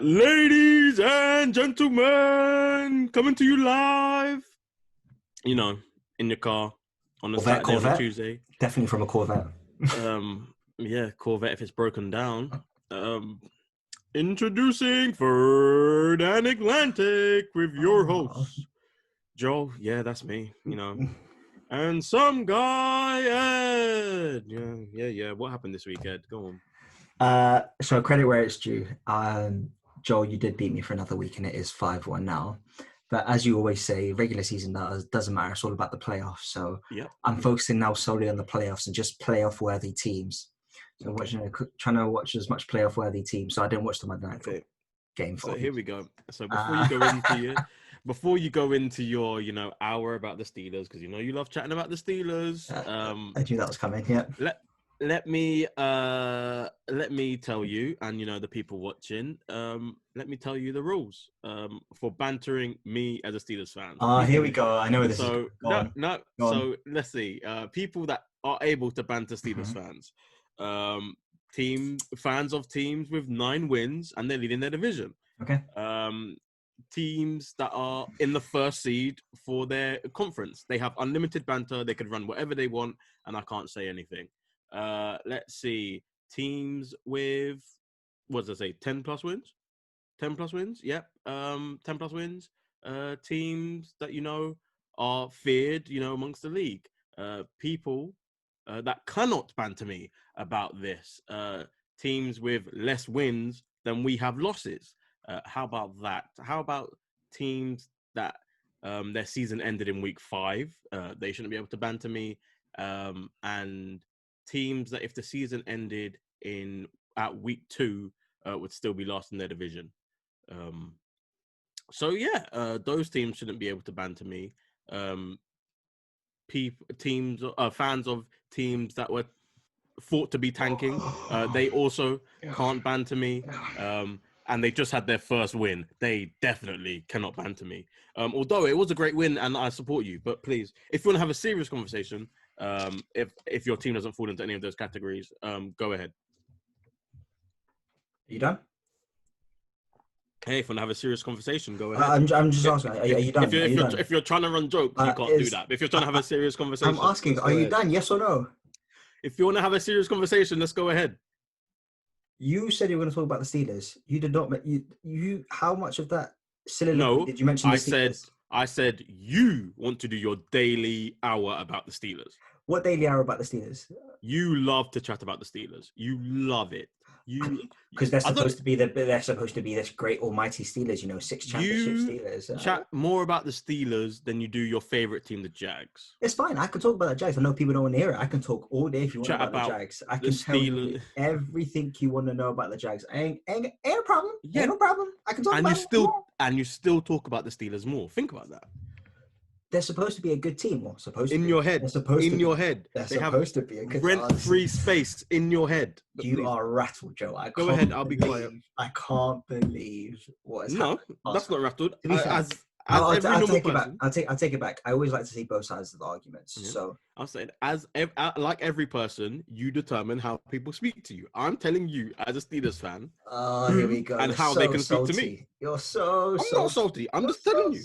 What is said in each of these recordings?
Ladies and gentlemen, coming to you live, in your car on a Saturday or a Tuesday. Definitely from a Corvette. Yeah, Corvette if it's broken down. Introducing Third and Atlantic with your host, Joe. Yeah, that's me, And some guy, Ed. Yeah. What happened this week, Ed? Go on. So credit where it's due. Joel, you did beat me for another week, and it is 5-1 now. But as you always say, regular season doesn't matter. It's all about the playoffs. So I'm focusing now solely on the playoffs and just playoff-worthy teams. So trying to watch as much playoff-worthy teams. So I didn't watch the Monday night game. So here we go. So before you go into your hour about the Steelers, because you love chatting about the Steelers. I knew that was coming. Yeah. Let me tell you, and the people watching, let me tell you the rules for bantering me as a Steelers fan. Here we go. I know where this is. So let's see. People that are able to banter Steelers fans, fans of teams with 9 wins and they're leading their division. Okay. Teams that are in the first seed for their conference, they have unlimited banter. They could run whatever they want, and I can't say anything. Let's see. Teams with, what does it say? 10 plus wins? 10 plus wins? Yep. 10 plus wins. Teams that, are feared, amongst the league. People that cannot banter me about this. Teams with less wins than we have losses. How about that? How about teams that their season ended in week 5? They shouldn't be able to banter me. And teams that if the season ended at week 2 would still be last in their division. Those teams shouldn't be able to banter me. Fans of teams that were thought to be tanking, they also can't banter me. And they just had their first win. They definitely cannot banter me. Although it was a great win and I support you, but please, if you want to have a serious conversation, if your team doesn't fall into any of those categories, go ahead. Are you done? Hey, if you want to have a serious conversation, go ahead. I'm just asking, are you done? If you're trying to run jokes, you can't do that. But if you're trying to have a serious conversation, I'm asking, are you done? Yes or no? If you want to have a serious conversation, let's go ahead. You said you were going to talk about the Steelers. You did not. You. How much of that soliloquy did you mention? I said you want to do your daily hour about the Steelers. What daily hour about the Steelers? You love to chat about the Steelers. You love it. Because they're supposed to be this great almighty Steelers. 6 championship Steelers. Chat more about the Steelers than you do your favorite team, the Jags. It's fine. I can talk about the Jags. I know people don't want to hear it. I can talk all day if you want about the Jags. I can tell you everything you want to know about the Jags. Ain't a problem. Yeah. Ain't no problem. I can talk about it. And you still talk about the Steelers more. Think about that. They're supposed to be a good team, or supposed to in be. Your head. They're supposed in to your be. head. They're they supposed have to be a good rent-free space in your head. You are rattled, Joe. Go ahead. I'll be quiet. I can't believe what is happening. No, that's not rattled. To be fair, I'll take it back. I'll take it back. I always like to see both sides of the arguments. Yeah. So I'll say, like every person, you determine how people speak to you. I'm telling you, as a Steelers fan, here we go. And how they can speak to me. You're so. I'm not salty. I'm just telling you.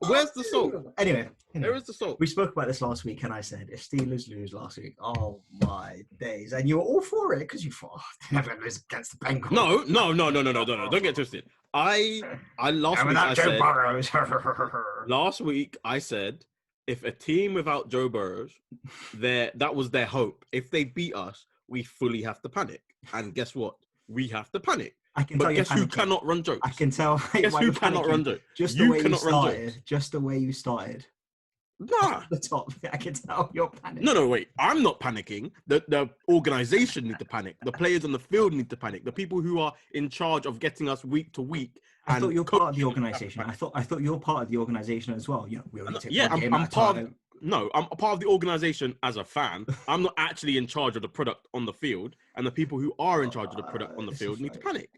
Where's the salt? Anyway, there is the salt. We spoke about this last week, and I said if Steelers lose last week, oh my days, and you were all for it because you thought they're never going to lose against the Bengals. No. Don't get twisted. Last week I said if a team without Joe Burrows, that was their hope. If they beat us, we fully have to panic. And guess what? We have to panic. But guess who cannot run jokes? I can tell. Guess who cannot run jokes? Just the way you started. Just the way you started. Nah. The top. I can tell you're panicking. No, wait. I'm not panicking. The organization need to panic. The players on the field need to panic. The people who are in charge of getting us week to week. I thought you're part of the organization. I thought you're part of the organization as well. We only take one game I'm at a part time. I'm a part of the organization as a fan. I'm not actually in charge of the product on the field, and the people who are in charge of the product on the field need to panic.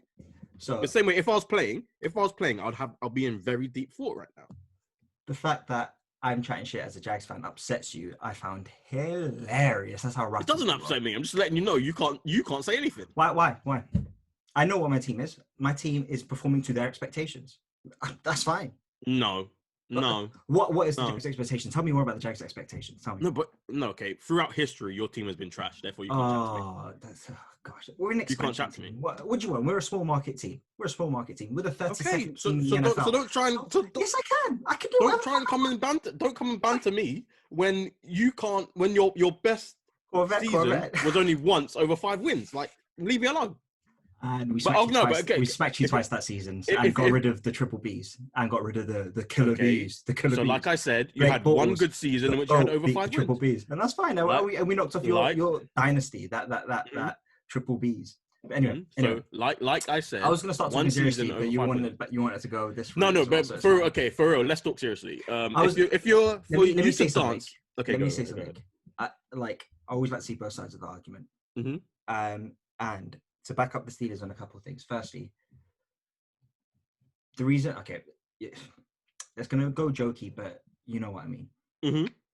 So the same way, if I was playing, I'll be in very deep thought right now. The fact that I'm chatting shit as a Jags fan upsets you, I found hilarious. That's how rough it doesn't upset me. I'm just letting you know you can't say anything. Why? I know what my team is. My team is performing to their expectations. That's fine. No. What is the Jags' expectation? Tell me more about the Jags' expectations. Tell me. Okay. Throughout history, your team has been trash. Therefore, you can't chat to me. Gosh, we're an expansion. You can't chat to me. What do you want? We're a small market team. We're the 32nd team in the NFL. So don't try and. Yes, I can. I can do. Don't try and come and banter. Don't come and banter me when you can't. When your best season was only once over 5 wins. Like, leave me alone. And we smacked you twice that season and got rid of the triple Bs and got rid of the killer Bs. The killer Bs. Like I said, you had one good season in which you had over 5 triple Bs, and that's fine. And we knocked off your dynasty. That triple Bs. But anyway, like I said, I was going to start talking seriously, but you wanted to go this. For real, let's talk seriously. If you're let me say something. Let me say something. I always like to see both sides of the argument. And to back up the Steelers on a couple of things. Firstly, the reason, it's going to go jokey, but you know what I mean.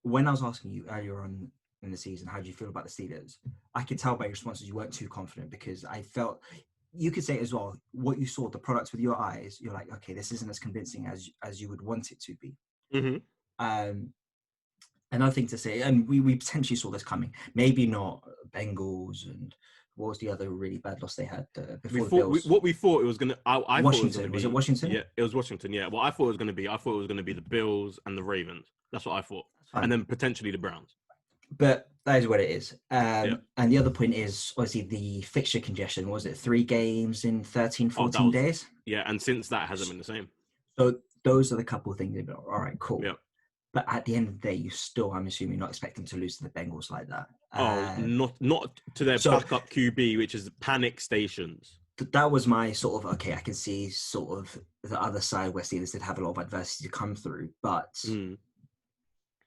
When I was asking you earlier on in the season, how do you feel about the Steelers? I could tell by your responses you weren't too confident, because I felt, you could say it as well, what you saw, the products with your eyes, you're like, okay, this isn't as convincing as you would want it to be. Another thing to say, and we potentially saw this coming, maybe not Bengals and what was the other really bad loss they had before the Bills? What we thought it was going to... Washington. Was it Washington? Yeah, it was Washington, yeah. What I thought it was going to be, the Bills and the Ravens. That's what I thought. And then potentially the Browns. But that is what it is. And the other point is, obviously, the fixture congestion. Was it 3 games in 13, 14 days? Yeah, and since that hasn't been the same. So those are the couple of things. All right, cool. Yeah. But at the end of the day, you still, I'm assuming, not expecting to lose to the Bengals like that. Not to their backup QB, which is panic stations. That was my sort of, okay, I can see sort of the other side where Steelers did have a lot of adversity to come through. But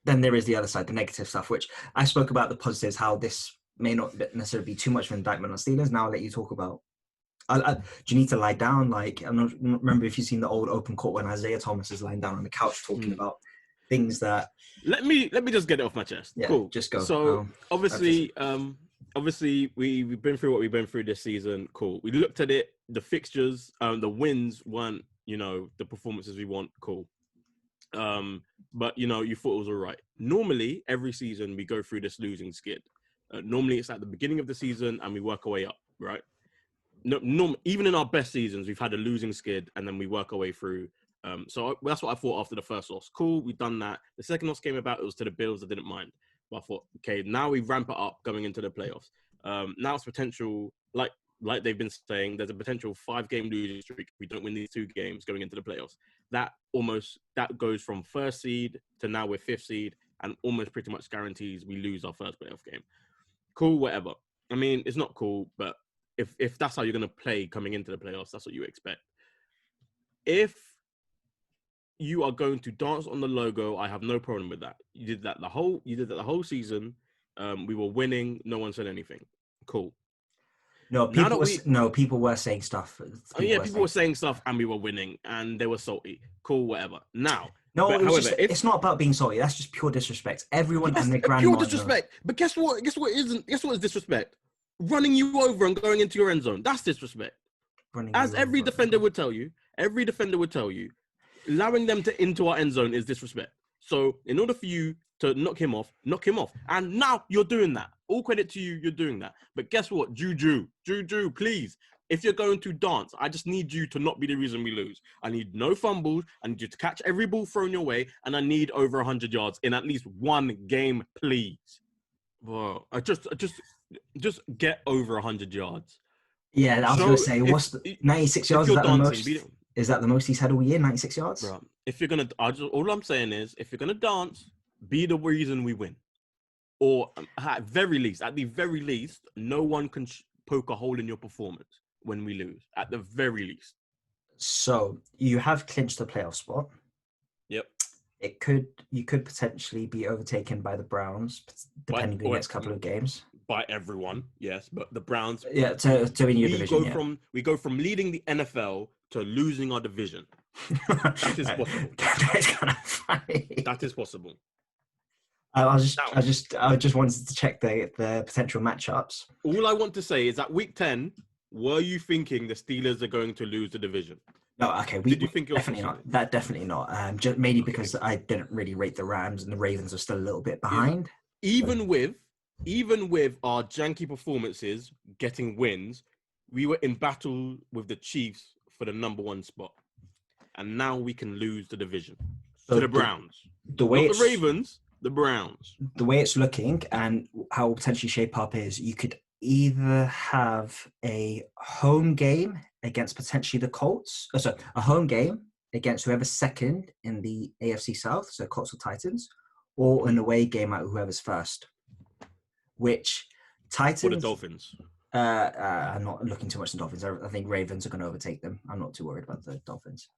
then there is the other side, the negative stuff, which I spoke about the positives, how this may not necessarily be too much of an indictment on Steelers. Now I'll let you talk about. Do you need to lie down? Like, I don't remember if you've seen the old open court when Isaiah Thomas is lying down on the couch talking about things that. Let me just get it off my chest. Yeah, cool. Just go. So obviously we've been through what we've been through this season. Cool. We looked at it. The fixtures, the wins weren't, the performances we want. Cool. But you thought it was all right. Normally, every season we go through this losing skid. Normally, it's at the beginning of the season and we work our way up, right? No, even in our best seasons, we've had a losing skid and then we work our way through. So that's what I thought after the first loss. Cool, we've done that. The second loss came about, it was to the Bills. I didn't mind. But I thought, okay, now we ramp it up going into the playoffs. Now it's potential, like they've been saying, there's a potential 5-game losing streak if we don't win these 2 games going into the playoffs. That goes from 1st seed to now we're 5th seed and almost pretty much guarantees we lose our first playoff game. Cool, whatever. I mean, it's not cool, but if that's how you're going to play coming into the playoffs, that's what you expect. If you are going to dance on the logo, I have no problem with that. You did that the whole season. We were winning. No one said anything. Cool. No, people were saying stuff. People were saying stuff, and we were winning, and they were salty. Cool, whatever. Now, it's not about being salty. That's just pure disrespect. Everyone and their grandma. Pure disrespect. But guess what? Guess what is disrespect? Running you over and going into your end zone. That's disrespect. As every defender would tell you, allowing them into our end zone is disrespect. So in order for you to knock him off. And now you're doing that. All credit to you, you're doing that. But guess what? Juju, please. If you're going to dance, I just need you to not be the reason we lose. I need no fumbles. I need you to catch every ball thrown your way. And I need over 100 yards in at least 1 game, please. Whoa. Just get over 100 yards. Yeah, I was going to say, what's the 96 yards? Is that the most he's had all year, 96 yards? Bro, if you're going to, all I'm saying is, if you're going to dance, be the reason we win. Or at the very least, no one can poke a hole in your performance when we lose, at the very least. So you have clinched the playoff spot. Yep. You could potentially be overtaken by the Browns, depending on the next couple of games. By everyone, yes, but the Browns. Yeah, to win your division. We go from leading the NFL to losing our division. That is possible. That's kind of funny. That is possible. I just wanted to check the potential matchups. All I want to say is that week 10, were you thinking the Steelers are going to lose the division? No, okay. Did you think it was definitely possible? not? That definitely not. Just mainly because I didn't really rate the Rams, and the Ravens are still a little bit behind. Even with our janky performances getting wins, we were in battle with the Chiefs for the number 1 spot, and now we can lose the division to the Browns. The way not the Ravens, the Browns. The way it's looking and how it will potentially shape up is you could either have a home game against potentially the Colts, a home game against whoever's second in the AFC South, so Colts or Titans, or an away game at whoever's first. Which Titans or the Dolphins? I'm not looking too much at the Dolphins. I think Ravens are going to overtake them. I'm not too worried about the Dolphins.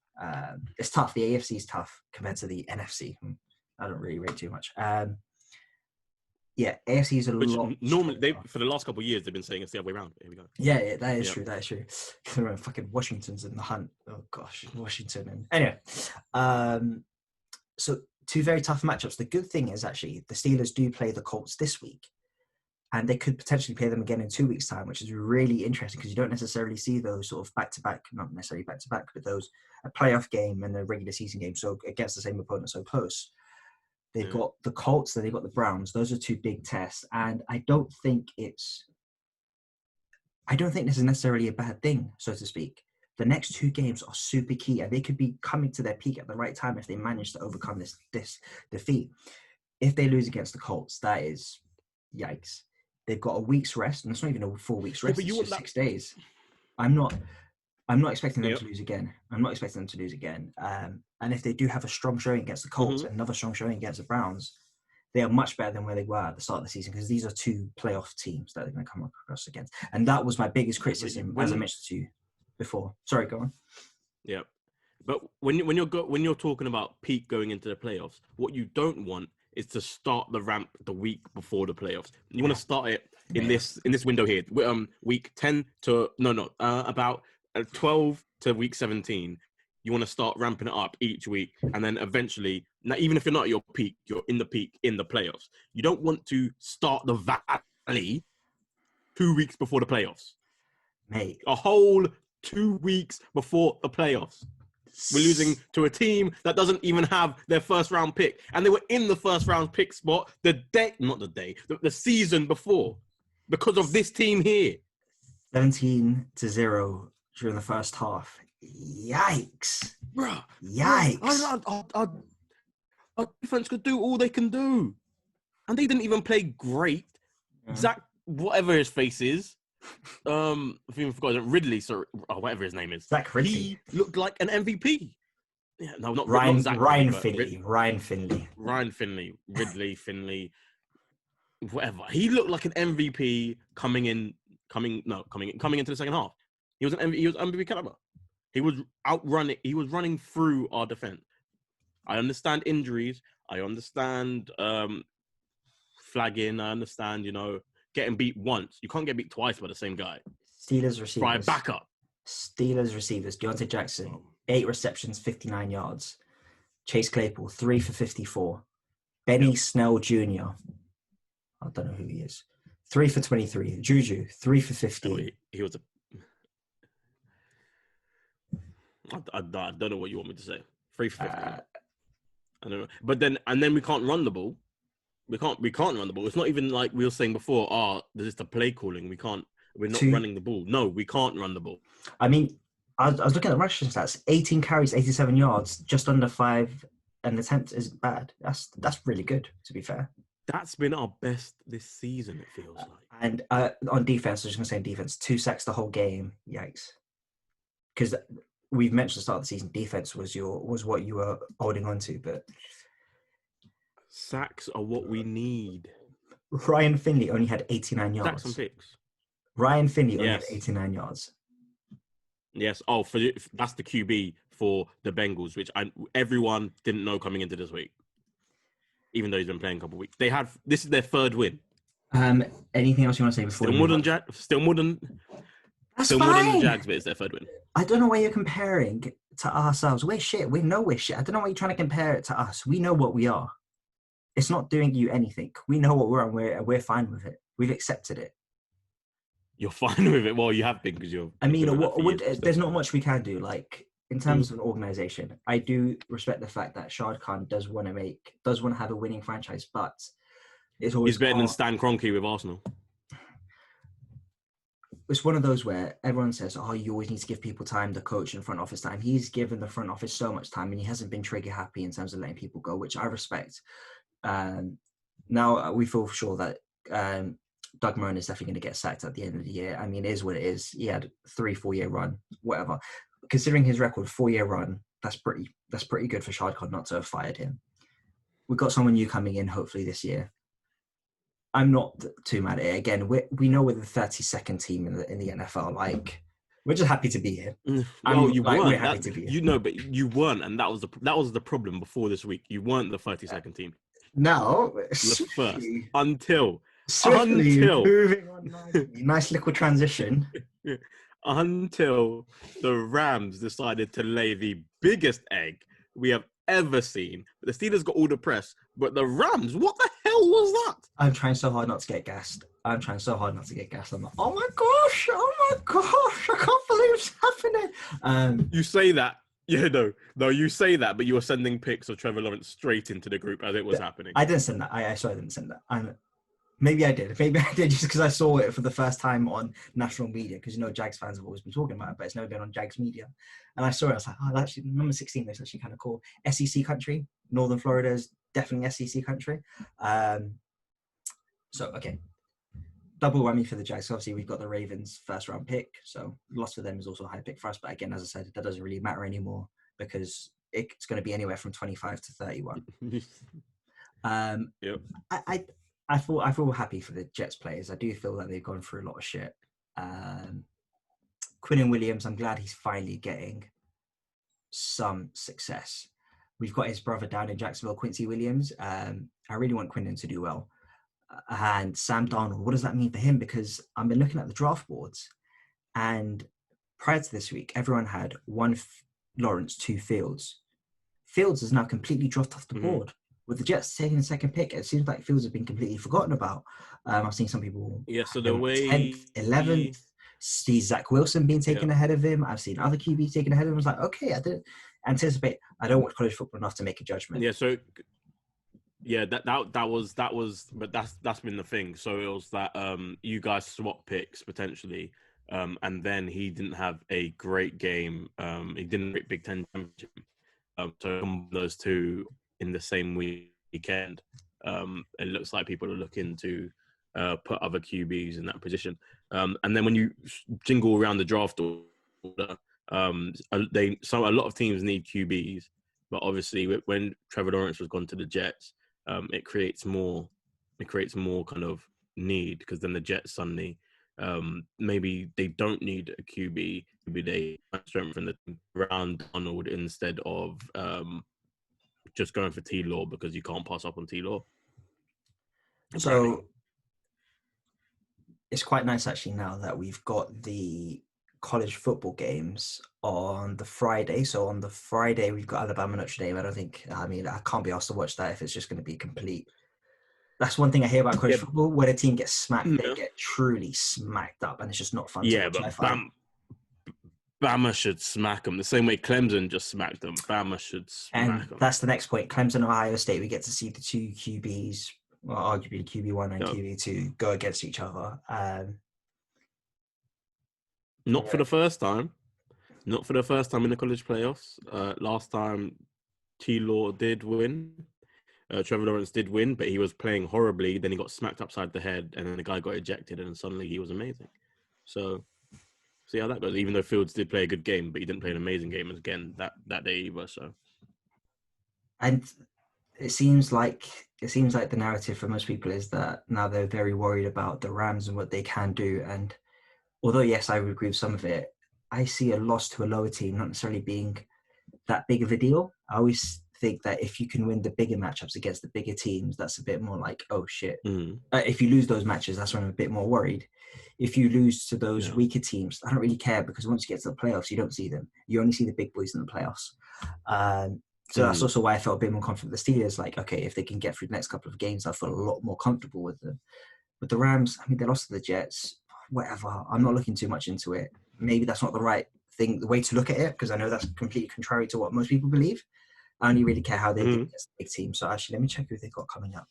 It's tough. The AFC is tough compared to the NFC. I don't really rate too much. Yeah, AFC is a lot. Normally, for the last couple of years, they've been saying it's the other way around. Here we go. Yeah, that is true. That is true. Fucking Washington's in the hunt. Oh gosh, Washington. And anyway, so 2 very tough matchups. The good thing is actually the Steelers do play the Colts this week, and they could potentially play them again in 2 weeks' time, which is really interesting because you don't necessarily see those sort of back-to-back, not necessarily back-to-back, but those a playoff game and a regular season game, so against the same opponent so close. They've got the Colts, then they've got the Browns. Those are 2 big tests, and I don't think this is necessarily a bad thing, so to speak. The next 2 games are super key, and they could be coming to their peak at the right time if they manage to overcome this defeat. If they lose against the Colts, that is yikes. They've got a week's rest, and it's not even a full week's rest. It's just 6 days. I'm not expecting them to lose again. And if they do have a strong showing against the Colts and another strong showing against the Browns, they are much better than where they were at the start of the season because these are 2 playoff teams that they're going to come across against. And that was my biggest criticism, as I mentioned to you before. Sorry, go on. Yeah, but when you're talking about peak going into the playoffs, what you don't want is to start the ramp the week before the playoffs. You want to start it in this window here, week 10 to about 12 to week 17. You want to start ramping it up each week, and then eventually, now even if you're not at your peak, you're in the peak in the playoffs. You don't want to start the valley 2 weeks before the playoffs, mate. A whole 2 weeks before the playoffs. We're losing to a team that doesn't even have their first round pick, and they were in the first round pick spot the season before because of this team here. 17-0 during the first half. Yikes. Bruh. Yikes. Our defense could do all they can do. And they didn't even play great. Zach, whatever his face is, I think I forgot Ridley, whatever his name is. Zach Ridley. He looked like an MVP. Yeah, no, not Ryan Finley. Ridley, Finley, whatever. He looked like an MVP coming into the second half. He was MVP caliber. He was running through our defense. I understand injuries. I understand flagging. I understand, getting beat once. You can't get beat twice by the same guy. Steelers receivers. Try back up. Steelers receivers. Deontay Jackson, 8 receptions, 59 yards. Chase Claypool, 3 for 54. Benny Snell Jr. I don't know who he is. 3 for 23. Juju, 3 for 15. He was a... I don't know what you want me to say. 3 for 15. I don't know. But then we can't run the ball. We can't run the ball. It's not even like we were saying before, there's just the play calling. We're not running the ball. No, we can't run the ball. I mean, I was looking at the rushing stats. 18 carries, 87 yards, just under 5 an attempt isn't bad. That's really good, to be fair. That's been our best this season, it feels like. And on defense, I was just going to say on defense, 2 sacks the whole game. Yikes. Because we've mentioned at the start of the season, defense was what you were holding on to, but... Sacks are what we need. Ryan Finley only had 89 yards. Sacks and picks. Ryan Finley only had 89 yards. Yes. Oh, that's the QB for the Bengals, which everyone didn't know coming into this week, even though he's been playing a couple of weeks. This is their 3rd win. Anything else you want to say before? Still more than the Jags, but it's their 3rd win. I don't know why you're comparing to ourselves. We're shit. We know we're shit. I don't know why you're trying to compare it to us. We know what we are. It's not doing you anything. We know what we're on. We're fine with it. We've accepted it. You're fine with it. Well, you have been because you're. I mean, There's not much we can do. Like in terms of an organization, I do respect the fact that Shad Khan does want to have a winning franchise, but it's always he's better than Stan Kroenke with Arsenal. It's one of those where everyone says, "Oh, you always need to give people time, the coach and front office time." He's given the front office so much time, and he hasn't been trigger happy in terms of letting people go, which I respect. Now we feel sure that Doug Marone is definitely going to get sacked at the end of the year. I mean, it is what it is. He had 3-4 year run, whatever. Considering his record, 4-year run, that's pretty good for Shad Khan not to have fired him. We've got someone new coming in, hopefully this year. I'm not too mad at it. Again, we know we're the 32nd team in the NFL. Like, we're just happy to be here. Well, you weren't. We're happy to be here. But you weren't, and that was the problem before this week. You weren't the 32nd team. No, the first until moving on. Nice little transition. Until the Rams decided to lay the biggest egg we have ever seen. The Steelers got all the press, but the Rams, what the hell was that? I'm trying so hard not to get gassed. I'm like, oh my gosh, I can't believe it's happening. You say that. Yeah, no, you say that, but you were sending pics of Trevor Lawrence straight into the group as it was happening. I didn't send that. I swear I didn't send that. Maybe I did just because I saw it for the first time on national media, because Jags fans have always been talking about it, but it's never been on Jags media. And I saw it, I was like, oh, actually, number 16 is actually kind of cool. SEC country, Northern Florida is definitely SEC country. So, okay. Double whammy for the Jags. Obviously, we've got the Ravens first round pick, so loss for them is also a high pick for us. But again, as I said, that doesn't really matter anymore because it's going to be anywhere from 25 to 31. Yep. I feel happy for the Jets players. I do feel that they've gone through a lot of shit. Quinnen Williams, I'm glad he's finally getting some success. We've got his brother down in Jacksonville, Quincy Williams. I really want Quinnen to do well. And Sam Darnold, what does that mean for him? Because I've been looking at the draft boards, and prior to this week, everyone had one Lawrence, 2 Fields. Fields is now completely dropped off the board. With the Jets taking the second pick, it seems like Fields have been completely forgotten about. I've seen some people. Yeah, so the way 10th, 11th, see Zach Wilson being taken ahead of him. I've seen other QBs taken ahead of him. I was like, okay, I didn't anticipate. I don't watch college football enough to make a judgment. Yeah, so that was, but that's been the thing. So it was that you guys swap picks potentially, and then he didn't have a great game. He didn't make Big Ten championship. So those two in the same weekend, it looks like people are looking to put other QBs in that position. And then when you jingle around the draft order, a lot of teams need QBs, but obviously when Trevor Lawrence was gone to the Jets, it creates more kind of need, because then the Jets suddenly maybe they don't need a QB. Maybe they strengthen the team around Arnold instead of just going for T-Law, because you can't pass up on T-Law. So it's quite nice actually now that we've got the college football games on the Friday. So on the Friday we've got Alabama Notre Dame. I can't be asked to watch that if it's just going to be complete. That's one thing I hear about college football. When a team gets smacked, they get truly smacked up, and it's just not fun to watch. But Bama should smack them the same way Clemson just smacked them. Bama should smack them. That's the next point. Clemson, Ohio State, we get to see the two QBs, well, arguably QB1 and QB2, go against each other. Not for the first time. Not for the first time in the college playoffs. Last time T-Law did win. Trevor Lawrence did win, but he was playing horribly. Then he got smacked upside the head, and then the guy got ejected, and suddenly he was amazing. So, see how that goes. Even though Fields did play a good game, but he didn't play an amazing game again that day either. So, and it seems like the narrative for most people is that now they're very worried about the Rams and what they can do. And although yes, I would agree with some of it, I see a loss to a lower team not necessarily being that big of a deal. I always think that if you can win the bigger matchups against the bigger teams, that's a bit more like, oh shit. If you lose those matches, that's when I'm a bit more worried. If you lose to those weaker teams, I don't really care, because once you get to the playoffs, you don't see them. You only see the big boys in the playoffs. So that's also why I felt a bit more confident. The Steelers, like, okay, if they can get through the next couple of games, I feel a lot more comfortable with them. With the Rams, I mean, they lost to the Jets. whatever. I'm not looking too much into it. Maybe that's not the right thing, the way to look at it, because I know that's completely contrary to what most people believe. I only really care how they do against the big team. So actually, let me check who they've got coming up.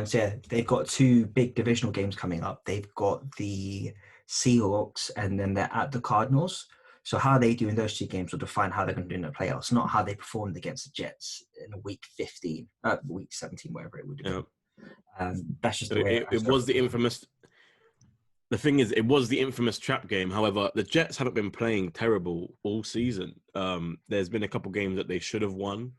So yeah, they've got 2 big divisional games coming up. They've got the Seahawks, and then they're at the Cardinals. So how they do in those 2 games will define how they're going to do in the playoffs, not how they performed against the Jets in week 15, week 17, whatever it would have been. That's just the way it was the infamous. The thing is, it was the infamous trap game. However, the Jets haven't been playing terrible all season. There's been a couple games that they should have won,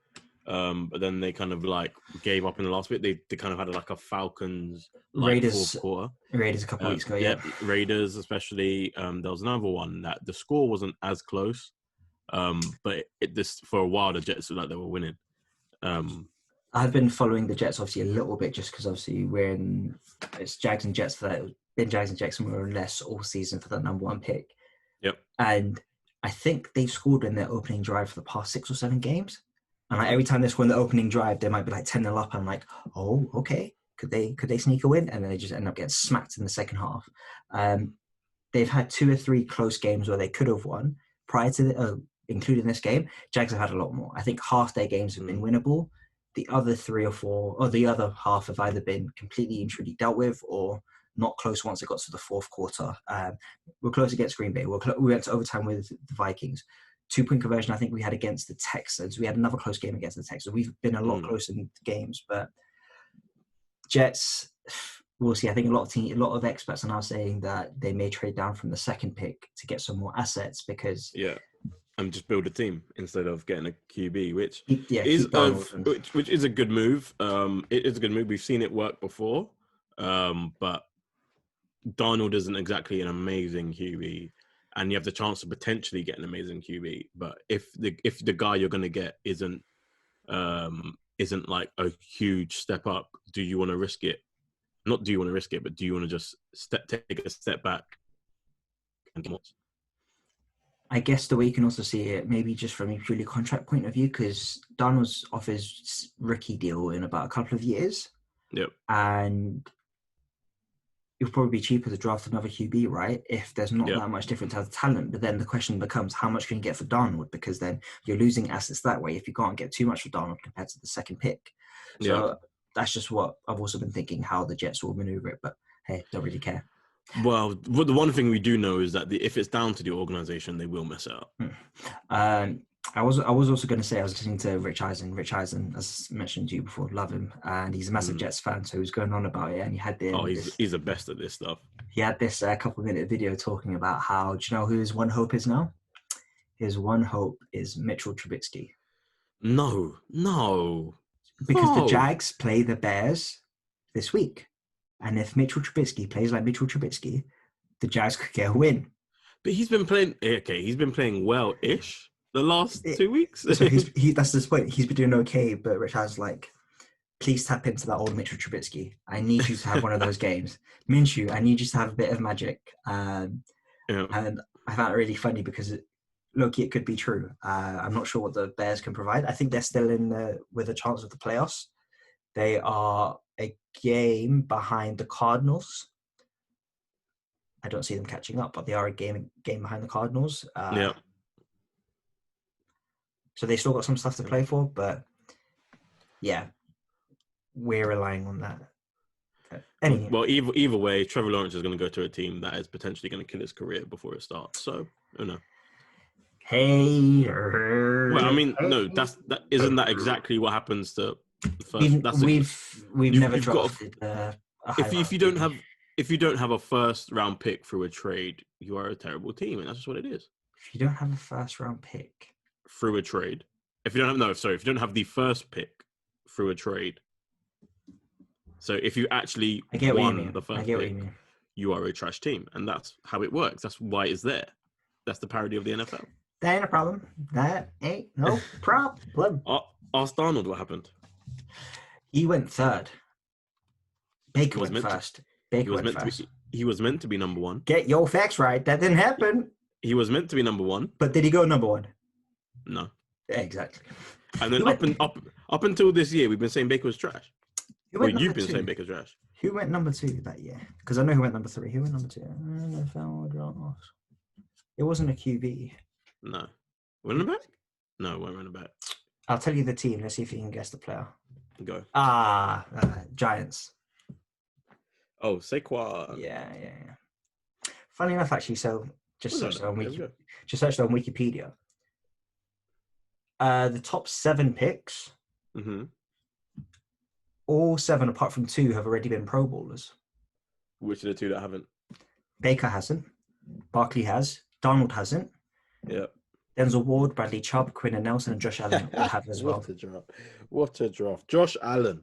but then they kind of like gave up in the last bit. They kind of had like a Falcons Raiders fourth quarter. Raiders a couple weeks ago, yeah. Raiders especially. There was another one that the score wasn't as close, but this for a while the Jets looked like they were winning. I've been following the Jets obviously a little bit just because obviously it's Jags and Jets for that. Been Jags and Jets more or less all season for the number 1 pick. Yep. And I think they've scored in their opening drive for the past 6 or 7 games. And like every time they score in the opening drive, they might be like 10-0 up. I'm like, oh, okay. Could they sneak a win? And then they just end up getting smacked in the second half. They've had 2 or 3 close games where they could have won prior to including this game. Jags have had a lot more. I think half their games have been winnable. The other 3 or 4, or the other half have either been completely and truly dealt with or not close once it got to the fourth quarter. We're close against Green Bay. We went to overtime with the Vikings. 2-point conversion I think we had against the Texans. We had another close game against the Texans. We've been a lot closer in games, but Jets, we'll see. I think a lot of experts are now saying that they may trade down from the 2nd pick to get some more assets because and just build a team instead of getting a QB, which which is a good move. It is a good move. We've seen it work before, but Darnold isn't exactly an amazing QB, and you have the chance to potentially get an amazing QB. But if the guy you're going to get isn't like a huge step up, do you want to risk it? Not do you want to risk it, but do you want to just take a step back? I guess the way you can also see it, maybe just from a purely contract point of view, because Darnold's off his rookie deal in about a couple of years. Yep. And it'll probably be cheaper to draft another QB, right? If there's not that much difference as talent. But then the question becomes, how much can you get for Darnold? Because then you're losing assets that way if you can't get too much for Darnold compared to the 2nd pick. So that's just what I've also been thinking, how the Jets will maneuver it. But hey, don't really care. Well, the one thing we do know is that if it's down to the organization, they will mess it up. I was also going to say I was listening to Rich Eisen. Rich Eisen, as mentioned to you before, love him, and he's a massive Jets fan. So he was going on about it, and he had he's the best at this stuff. He had this couple-minute video talking about how, do you know who his one hope is now? His one hope is Mitchell Trubisky. No. Because the Jags play the Bears this week. And if Mitchell Trubisky plays like Mitchell Trubisky, the Jags could get a win. But he's been playing well-ish the last 2 weeks. So that's the point. He's been doing okay, but Rich has like, please tap into that old Mitchell Trubisky. I need you to have one of those games. Minshew, I need you to have a bit of magic. And I found it really funny because it could be true. I'm not sure what the Bears can provide. I think they're still with a chance of the playoffs. They are a game behind the Cardinals. I don't see them catching up, but they are a game behind the Cardinals. So they still got some stuff to play for, but yeah, we're relying on that. Anyway. Well, either way, Trevor Lawrence is going to go to a team that is potentially going to kill his career before it starts. So, who knows? Hater. Well, I mean, no, isn't that exactly what happens to first? We've never drafted. If you don't have a first round pick through a trade, you are a terrible team, and that's just what it is. If you don't have a first round pick through a trade, if you don't have the first pick through a trade. So if you actually won the first pick, you are a trash team, and that's how it works. That's why it's there. That's the parody of the NFL. That ain't a problem. That ain't no problem. Ask Darnold what happened. He went third. Baker went first. He was meant to be number 1. Get your facts right. That didn't happen. He was meant to be number 1. But did he go number 1? No. Exactly. And then up until this year, we've been saying Baker was trash. You've been saying Baker's trash. Who went number 2 that year? Because I know who went number 3. Who went number 2? NFL draft. It wasn't a QB. No. Running back? No, it wasn't running back. I'll tell you the team. Let's see if you can guess the player. Go. Giants. Oh, Saquon. Yeah. Funny enough, actually, so just searched on Wikipedia. The top 7 picks, all 7 apart from 2 have already been Pro Bowlers. Which are the 2 that haven't? Baker hasn't. Barkley has. Donald hasn't. Yeah. Denzel Ward, Bradley Chubb, Quinn and Nelson, and Josh Allen all have as well. What a draft. Josh Allen.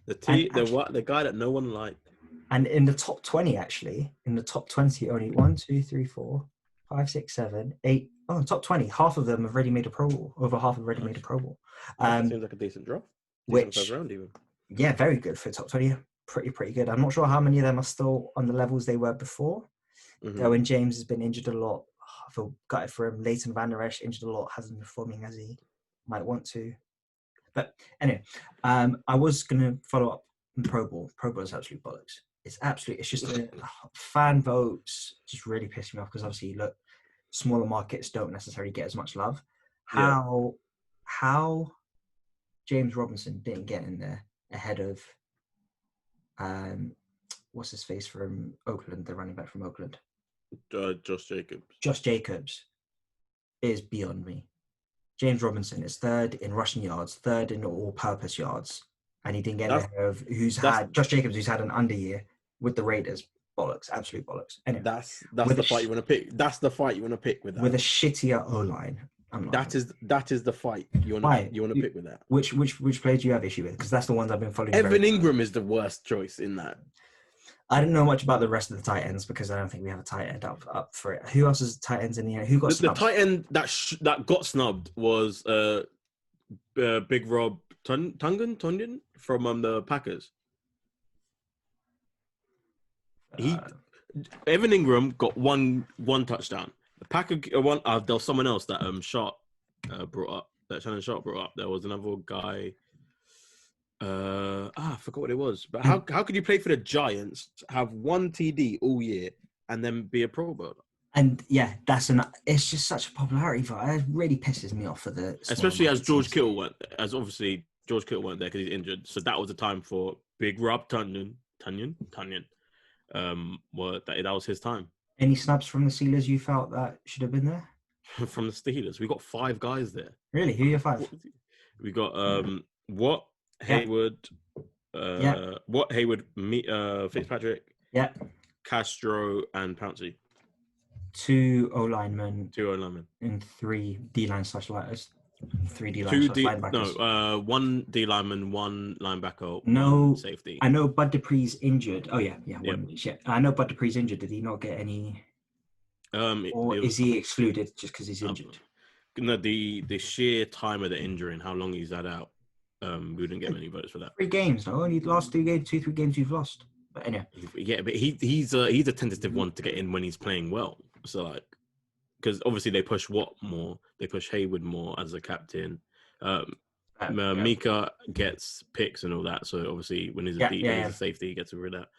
The guy that no one liked. And in the top 20, actually, only 1, 2, 3, 4, 5, 6, 7, 8. Oh, top 20, half of them have already made a Pro Bowl. Over half have already made a Pro Bowl. Seems like a decent draft. First round even. Yeah, very good for top 20. Pretty good. I'm not sure how many of them are still on the levels they were before. When James has been injured a lot. I feel gutted for him. Leighton Van Der Esch injured a lot, hasn't been performing as he might want to. But anyway, I was going to follow up on Pro Bowl. Pro Bowl is absolute bollocks. It's just fan votes just really piss me off because obviously, look, smaller markets don't necessarily get as much love. How James Robinson didn't get in there ahead of what's his face from Oakland, the running back from Oakland? Josh Jacobs. Josh Jacobs is beyond me. James Robinson is 3rd in rushing yards, 3rd in all-purpose yards, and he didn't get ahead of Josh Jacobs, who's had an under year with the Raiders. Bollocks, absolute bollocks. Anyway, that's the fight you want to pick. That's the fight you want to pick with that. With a shittier O-line. That is the fight you want to pick with that. Which player do you have issue with? Because that's the ones I've been following. Evan Ingram is the worst choice in that. I don't know much about the rest of the tight ends because I don't think we have a tight end up for it. Who else is tight ends in the air? Who got snubbed? The tight end that got snubbed was Big Rob Tunyon from the Packers. Evan Ingram got one touchdown. The Packer one. There was someone else that Sharp brought up. That Shannon Sharp brought up. There was another guy. I forgot what it was. But how could you play for the Giants, have 1 TD all year, and then be a Pro Bowler? And yeah, it's just such a popularity fight. It really pisses me off for the especially as George Kittle went, as obviously George Kittle went there because he's injured. So that was the time for Big Rob Tunyon. That was his time. Any snubs from the Steelers you felt that should have been there? From the Steelers, we got 5 guys there. Really? Who are your 5? We got Watt, Hayward, Fitzpatrick, Castro, and Pouncey. 2 O-linemen. 2 O-linemen. And 3 D-line / lighters. 3 D-line / linebackers. No, 1 D-lineman, 1 linebacker, no 1 safety. I know Bud Dupree's injured. Oh, yeah. I know Bud Dupree's injured. Did he not get any... or is he excluded just because he's injured? No, the sheer time of the injury and how long he's had out, we wouldn't get many votes for that. 3 games, no? Only the last 2 games, 3 games you've lost. But anyway. Yeah, but he's a tentative one to get in when he's playing well. So, like, because obviously they push Watt more. They push Hayward more as a captain. Mika gets picks and all that. So, obviously, when he's a safety, he gets rid of that.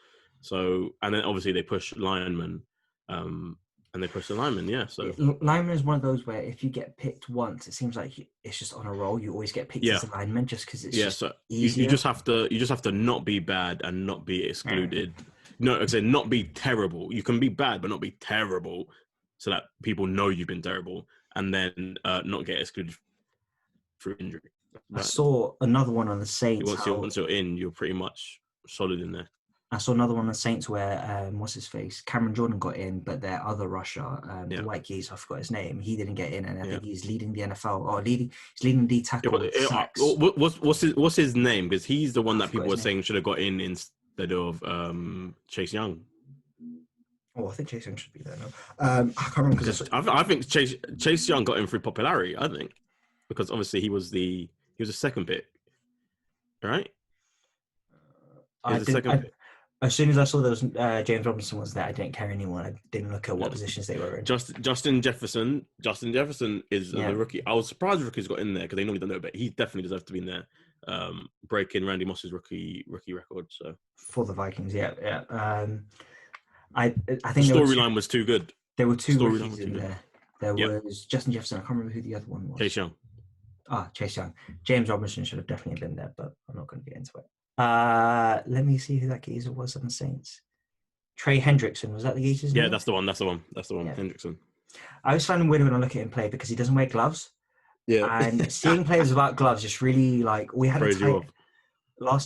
So, and then obviously they push linemen. And they push the lineman, So lineman is one of those where if you get picked once, it seems like it's just on a roll. You always get picked as a lineman just because it's just easier. You just have to not be bad and not be excluded. No, I said not be terrible. You can be bad but not be terrible, so that people know you've been terrible, and then not get excluded through injury. I saw another one on the Saints. Once you're in, you're pretty much solid in there. I saw another one on the Saints where, what's his face? Cameron Jordan got in, but their other rusher, the white geese, I forgot his name, he didn't get in, and I think he's leading the NFL, he's leading the tackle. What's his name? Because he's the one that people were saying should have got in instead of Chase Young. Oh, I think Chase Young should be there now. I can't remember because I think Chase Young got in through popularity. I think because obviously he was a second pick, right? As soon as I saw those James Robinson was there, I didn't care anymore. I didn't look at what positions they were in. Justin Jefferson is the rookie. I was surprised rookies got in there because they normally don't know, but he definitely deserves to be in there. breaking Randy Moss's rookie record. So for the Vikings, yeah. I the think storyline was too good. There were two rookies in there. There was Justin Jefferson. I can't remember who the other one was. Chase Young. Chase Young. James Robinson should have definitely been there, but I'm not going to get into it. Let me see who that geezer was on the Saints. Trey Hendrickson, was that the geezer's name? Yeah, that's the one. Yeah. Hendrickson. I always find him weird when I look at him play because he doesn't wear gloves. Yeah. And seeing players without gloves just really last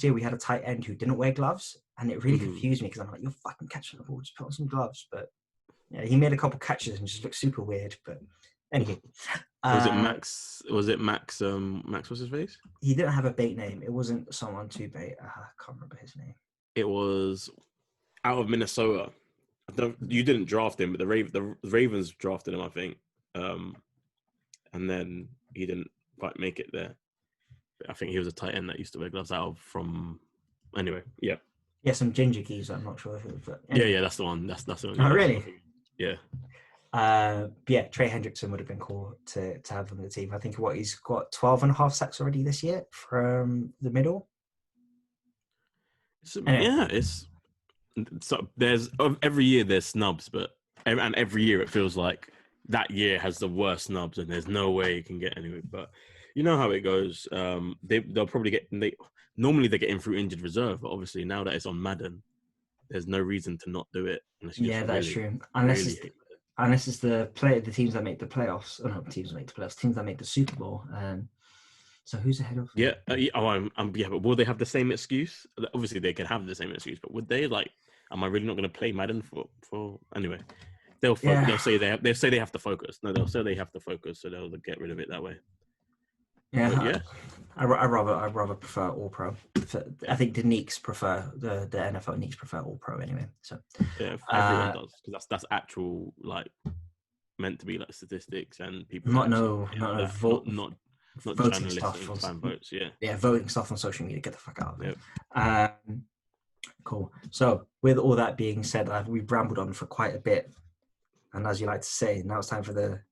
year we had a tight end who didn't wear gloves, and it really confused me because I'm like, you're fucking catching the ball, just put on some gloves. But yeah, he made a couple catches and just looked super weird. But anyway. Was it Max? Max, what's his face? He didn't have a bait name. It wasn't someone to bait. I can't remember his name. It was out of Minnesota. You didn't draft him, but the Ravens drafted him, I think. And then he didn't quite make it there. I think he was a tight end that used to wear gloves anyway, yeah. Yeah, some ginger geese, I'm not sure who. But anyway. Yeah, that's the one. That's the one. Oh, really? Yeah. Trey Hendrickson would have been cool to have on the team. I think he's got 12 and a half sacks already this year from the middle. So there's every year there's snubs, and every year it feels like that year has the worst snubs, and there's no way you can get anywhere. But you know how it goes. They'll probably normally they get in through injured reserve, but obviously now that it's on Madden, there's no reason to not do it. That's true. Unless it's the teams that make the playoffs, or not teams that make the playoffs, teams that make the Super Bowl. So who's ahead of? Yeah. But will they have the same excuse? Obviously, they can have the same excuse, but would they Am I really not going to play Madden for anyway? They'll say they have to focus. No, they'll say they have to focus, so they'll get rid of it that way. Yeah, I rather prefer All Pro. I think the Knicks prefer the NFL Knicks prefer All Pro anyway. So yeah, everyone does, because that's actual meant to be statistics and people. Not voting stuff and fan votes. Yeah, voting stuff on social media. Get the fuck out of it. Yep. Cool. So with all that being said, we've rambled on for quite a bit, and as you like to say, now it's time for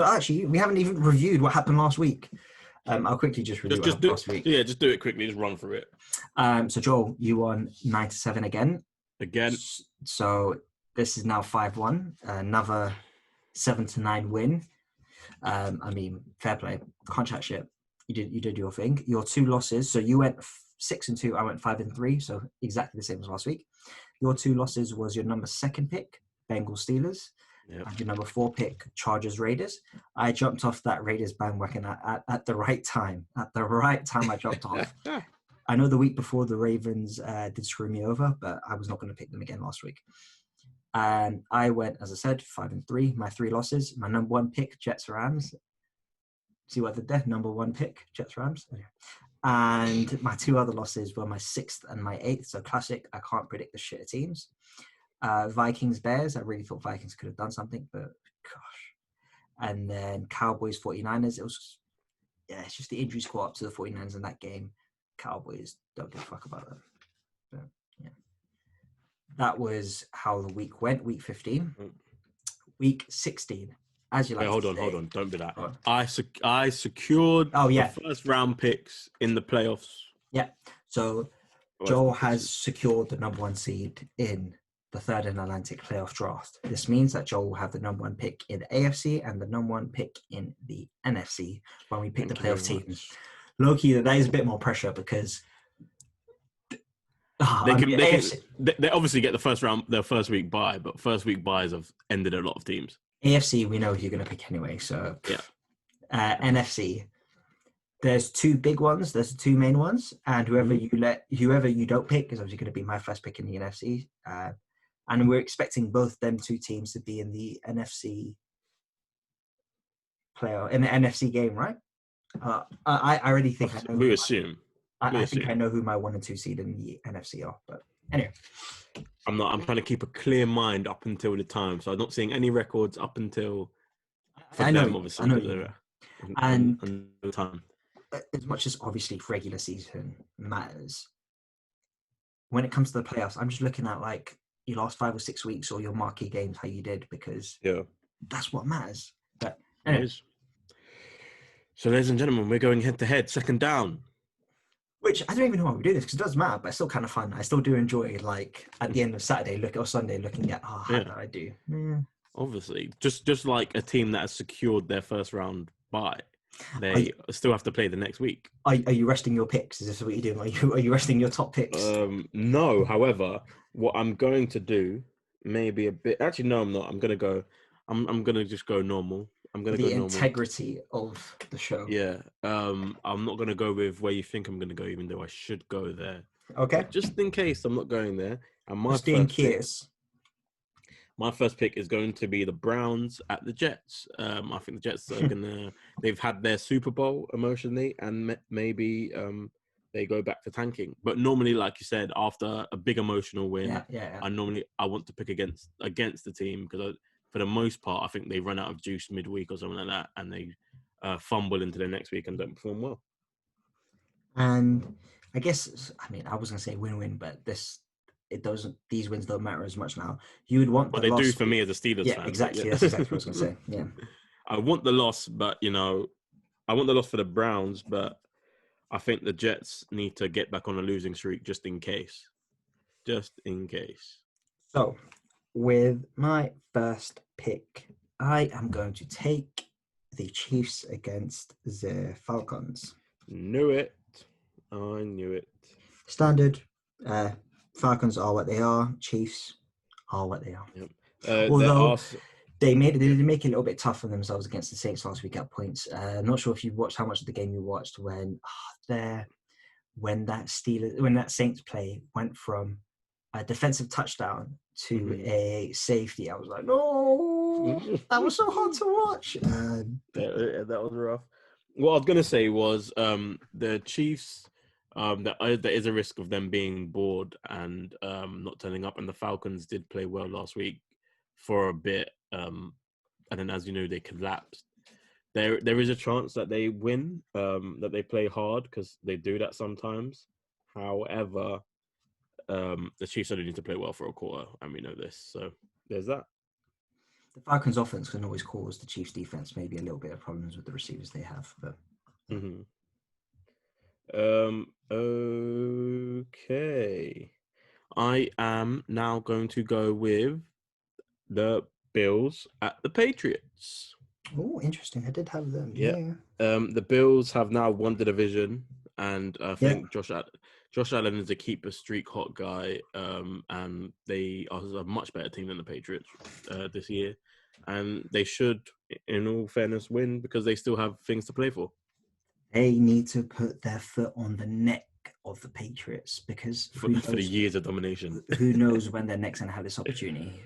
actually we haven't even reviewed what happened last week. I'll quickly just review last week. Yeah, just do it quickly. Just run through it. So Joel, you won 9-7 again. So this is now 5-1. Another 7-9 win. I mean, fair play. Can't chat shit. You did your thing. Your two losses. So you went 6-2. I went 5-3. So exactly the same as last week. Your two losses was your number 2 pick, Bengals Steelers. Yep. And your number 4 pick, Chargers Raiders. I jumped off that Raiders bandwagon at the right time. At the right time, I jumped off. I know the week before the Ravens did screw me over, but I was not going to pick them again last week. And I went, as I said, 5-3. My 3 losses. My number 1 pick, Jets Rams. See what I did there? Number 1 pick, Jets Rams. Okay. And my 2 other losses were my 6th and my 8th. So classic. I can't predict the shit of teams. Vikings Bears. I really thought Vikings could have done something, but gosh. And then Cowboys 49ers. It's just the injuries caught up to the 49ers in that game. Cowboys don't give a fuck about that. But, yeah. That was how the week went. Week 15. Week 16. As you like. Hold on. Don't do that. I secured the first round picks in the playoffs. Yeah. So Joel has secured the number 1 seed in the third and Atlantic playoff draft. This means that Joel will have the number 1 pick in the AFC and the number 1 pick in the NFC when we pick the playoff teams. Low-key, that is a bit more pressure because they obviously get their first week bye, but first week buys have ended a lot of teams. AFC, we know who you're going to pick anyway. So yeah. NFC, there's 2 big ones. There's the 2 main ones, and whoever you don't pick is obviously going to be my first pick in the NFC. And we're expecting both them 2 teams to be in the NFC NFC game, right? I already think I know. We assume. I think I know who my 1 and 2 seed in the NFC are. But anyway, I'm trying to keep a clear mind up until the time, so I'm not seeing any records up until. I know you. And the time. As much as obviously regular season matters, when it comes to the playoffs, I'm just looking at your last 5 or 6 weeks or your marquee games, how you did, because that's what matters. But anyway. So, ladies and gentlemen, we're going head to head, second down. which I don't even know why we do this because it doesn't matter, but it's still kind of fun. I still do enjoy, like, at the end of Saturday or Sunday, looking at, how did I do? Obviously, just like a team that has secured their first round bye, they still have to play the next week. Are you resting your picks? Is this what you're doing? Are you resting your top picks? No. However, what I'm going to do, maybe a bit. Actually, no, I'm not. I'm gonna go. I'm gonna just go normal. I'm gonna go normal. The integrity of the show. Yeah. I'm not gonna go with where you think I'm gonna go, even though I should go there. Okay. But just in case I'm not going there, and my first pick is going to be the Browns at the Jets. I think the Jets are they've had their Super Bowl emotionally, and maybe they go back to tanking. But normally, like you said, after a big emotional win, I want to pick against the team because for the most part, I think they run out of juice midweek or something like that, and they fumble into the next week and don't perform well. And I guess, I was going to say win-win, but these wins don't matter as much now. You would want they do for me as a Steelers fan. Exactly. That's exactly what I was going to say. Yeah. I want the loss, but I want the loss for the Browns, but I think the Jets need to get back on a losing streak just in case. Just in case. So, with my first pick, I am going to take the Chiefs against the Falcons. Knew it. I knew it. Standard. Falcons are what they are. Chiefs are what they are. Yep. Although they make it a little bit tough for themselves against the Saints last week at points. I'm not sure if you watched how much of the game you watched when that Saints play went from a defensive touchdown to a safety. I was like, no, that was so hard to watch. That was rough. What I was going to say was the Chiefs, there is a risk of them being bored and not turning up. And the Falcons did play well last week for a bit. And then, as you know, they collapsed. There is a chance that they win, that they play hard because they do that sometimes. However, the Chiefs only need to play well for a quarter, and we know this. So there's that. The Falcons' offense can always cause the Chiefs' defense maybe a little bit of problems with the receivers they have. But okay, I am now going to go with the Bills at the Patriots. Oh, interesting. I did have them. Yeah. The Bills have now won the division, and I think Josh Allen is a keep a streak hot guy, and they are a much better team than the Patriots this year. And they should, in all fairness, win because they still have things to play for. They need to put their foot on the neck of the Patriots because for the years of domination. Who knows when they're next going to have this opportunity?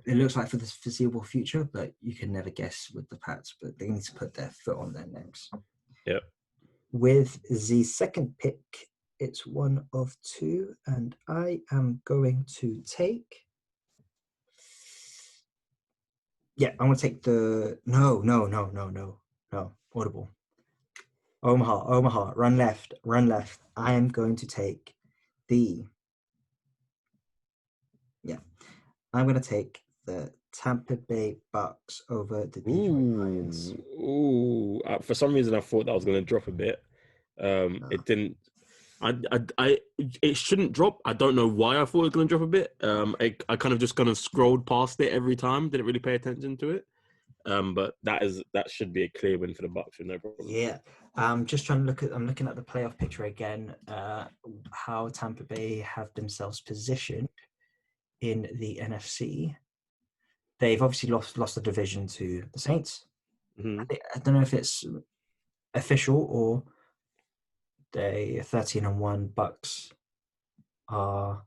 It looks like for the foreseeable future, but you can never guess with the Pats. But they need to put their foot on their necks. Yep. With the second pick, it's one of two, and I am going to take. Yeah, I'm going to take the no. Audible. Omaha, run left. I am going to take I'm going to take the Tampa Bay Bucks over the Detroit Lions. Ooh, for some reason I thought that was going to drop a bit. It didn't. It shouldn't drop. I don't know why I thought it was going to drop a bit. I kind of scrolled past it every time. Didn't really pay attention to it. But that should be a clear win for the Bucks, no problem. Yeah. Just trying to I'm looking at the playoff picture again. How Tampa Bay have themselves positioned in the NFC. They've obviously lost the division to the Saints. I don't know if it's official or they 13-1. Bucks are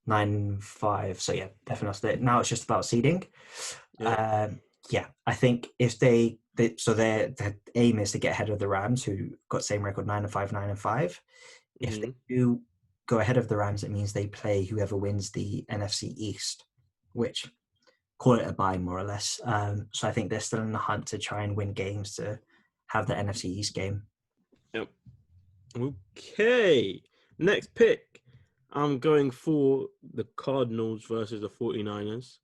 9-5. So yeah, definitely. Now it's just about seeding. I think if their aim is to get ahead of the Rams, who got same record 9-5, 9-5. If they do go ahead of the Rams, it means they play whoever wins the NFC East, which call it a bye more or less. So I think they're still in the hunt to try and win games to have the NFC East game. Yep. Okay. Next pick. I'm going for the Cardinals versus the 49ers.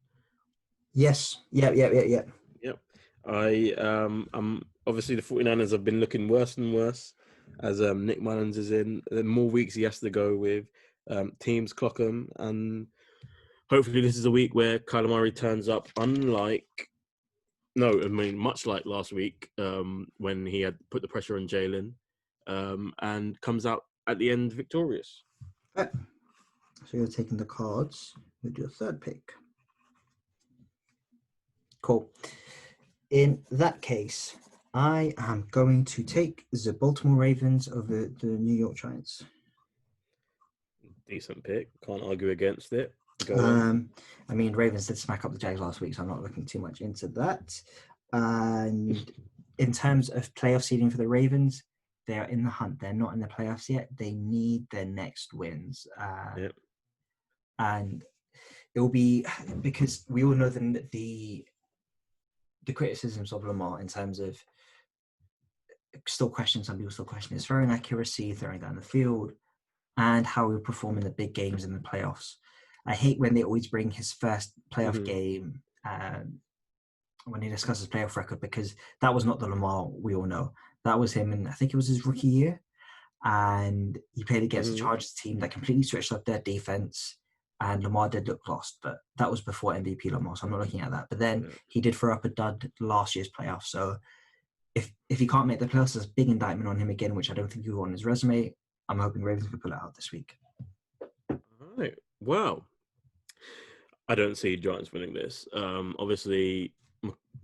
Yes. Yep. I'm obviously the 49ers have been looking worse and worse. as Nick Mullins is in. More weeks he has to go with. Teams clock him, and hopefully this is a week where Kyler Murray turns up. Much like last week when he had put the pressure on Jalen, and comes out at the end victorious. So you're taking the cards with your third pick. Cool. In that case, I am going to take the Baltimore Ravens over the New York Giants. Decent pick. Can't argue against it. Ravens did smack up the Jags last week, so I'm not looking too much into that. And in terms of playoff seeding for the Ravens, they are in the hunt. They're not in the playoffs yet. They need their next wins. And it will be because we all know the criticisms of Lamar in terms of some people still question his throwing accuracy, throwing down the field, and how he'll perform in the big games in the playoffs. I hate when they always bring his first playoff game when he discusses playoff record, because that was not the Lamar we all know. That was him, and I think it was his rookie year. And he played against the Chargers team that completely switched up their defense, and Lamar did look lost, but that was before MVP Lamar, so I'm not looking at that. But then he did throw up a dud last year's playoffs. So if he can't make the playoffs, there's a big indictment on him again, which I don't think he will on his resume. I'm hoping Ravens can pull it out this week. All right. Well, I don't see Giants winning this. Obviously,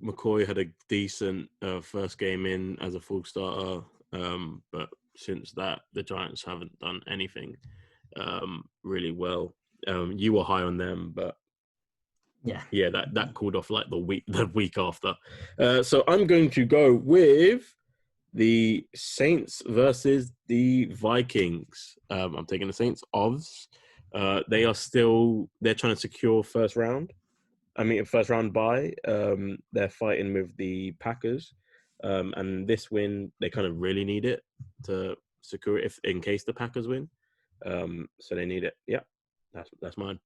McCoy had a decent first game in as a full starter, but since that, the Giants haven't done anything really well. You were high on them, but that cooled off like the week after. So I'm going to go with the Saints versus the Vikings. I'm taking the Saints odds. They're trying to secure first round bye. They're fighting with the Packers. And this win, they kind of really need it to secure it in case the Packers win. So they need it. Yeah, that's mine.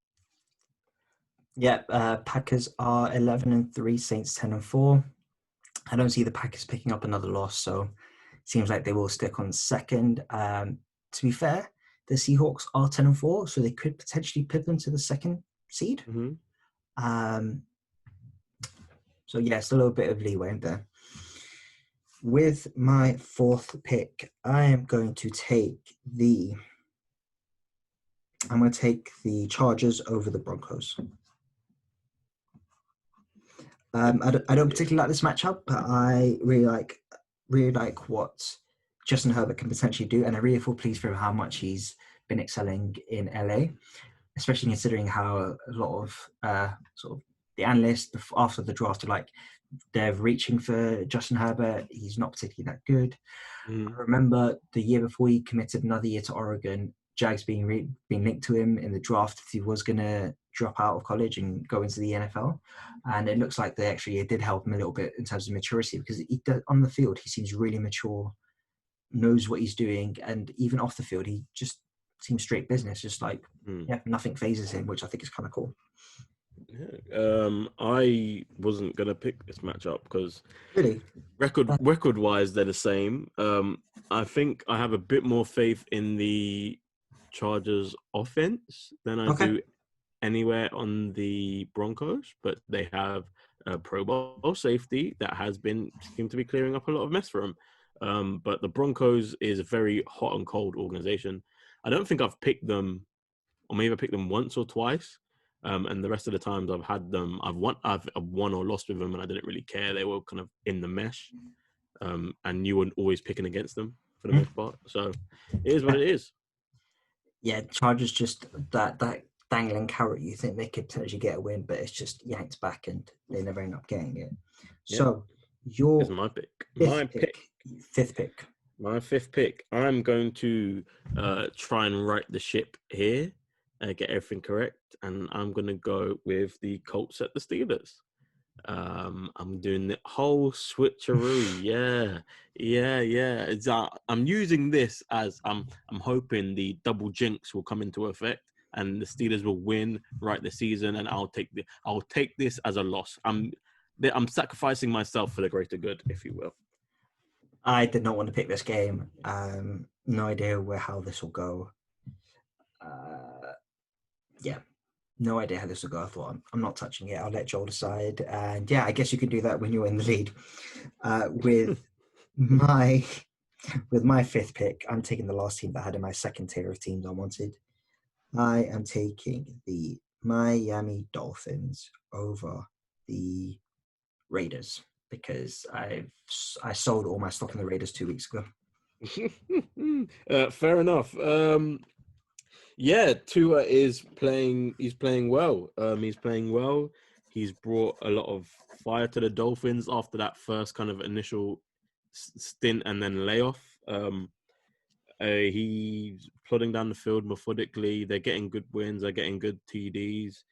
Yeah, Packers are 11-3, Saints 10-4. I don't see the Packers picking up another loss, so it seems like they will stick on second. To be fair, the Seahawks are 10-4, so they could potentially pip them to the second seed. So yeah, it's a little bit of leeway in there. With my fourth pick, I am going to take the Chargers over the Broncos. I don't particularly like this matchup, but I really like what Justin Herbert can potentially do, and I really feel pleased for how much he's been excelling in LA, especially considering how a lot of sort of the analysts after the draft are like, they're reaching for Justin Herbert. He's not particularly that good. I remember the year before he committed another year to Oregon, Jags being linked to him in the draft if he was going to drop out of college and go into the NFL. And it looks like it did help him a little bit in terms of maturity, because on the field, he seems really mature, knows what he's doing. And even off the field, he just seems straight business, just like, nothing phases him, which I think is kind of cool. I wasn't going to pick this matchup because really record-wise, they're the same. I think I have a bit more faith in the Chargers offense than I do anywhere on the Broncos, but they have a Pro Bowl safety that seemed to be clearing up a lot of mess for them. But the Broncos is a very hot and cold organization. I don't think I've picked them, or maybe I picked them once or twice. And the rest of the times I've had them, I've won or lost with them, and I didn't really care. They were kind of in the mesh, and you were always picking against them for the most part. So it is what it is. Yeah, Chargers just that dangling carrot. You think they could potentially get a win, but it's just yanked back, and they never end up getting it. Yeah. So this is my pick. Fifth pick. My fifth pick. I'm going to try and right the ship here. Get everything correct, and I'm going to go with the Colts at the Steelers. I'm doing the whole switcheroo. Yeah. I'm using this as I'm hoping the double jinx will come into effect, and the Steelers will win right the season, and I'll take this as a loss. I'm sacrificing myself for the greater good, if you will. I did not want to pick this game. No idea how this will go. Yeah, no idea how this will go. I thought I'm not touching it. I'll let Joel decide. And yeah, I guess you can do that when you're in the lead. With my fifth pick, I'm taking the last team that I had in my second tier of teams I wanted. I am taking the Miami Dolphins over the Raiders because I sold all my stock in the Raiders 2 weeks ago. Fair enough. Yeah, Tua is playing. He's playing well. He's playing well. He's brought a lot of fire to the Dolphins after that first kind of initial stint and then layoff. He's plodding down the field methodically. They're getting good wins. They're getting good TDs.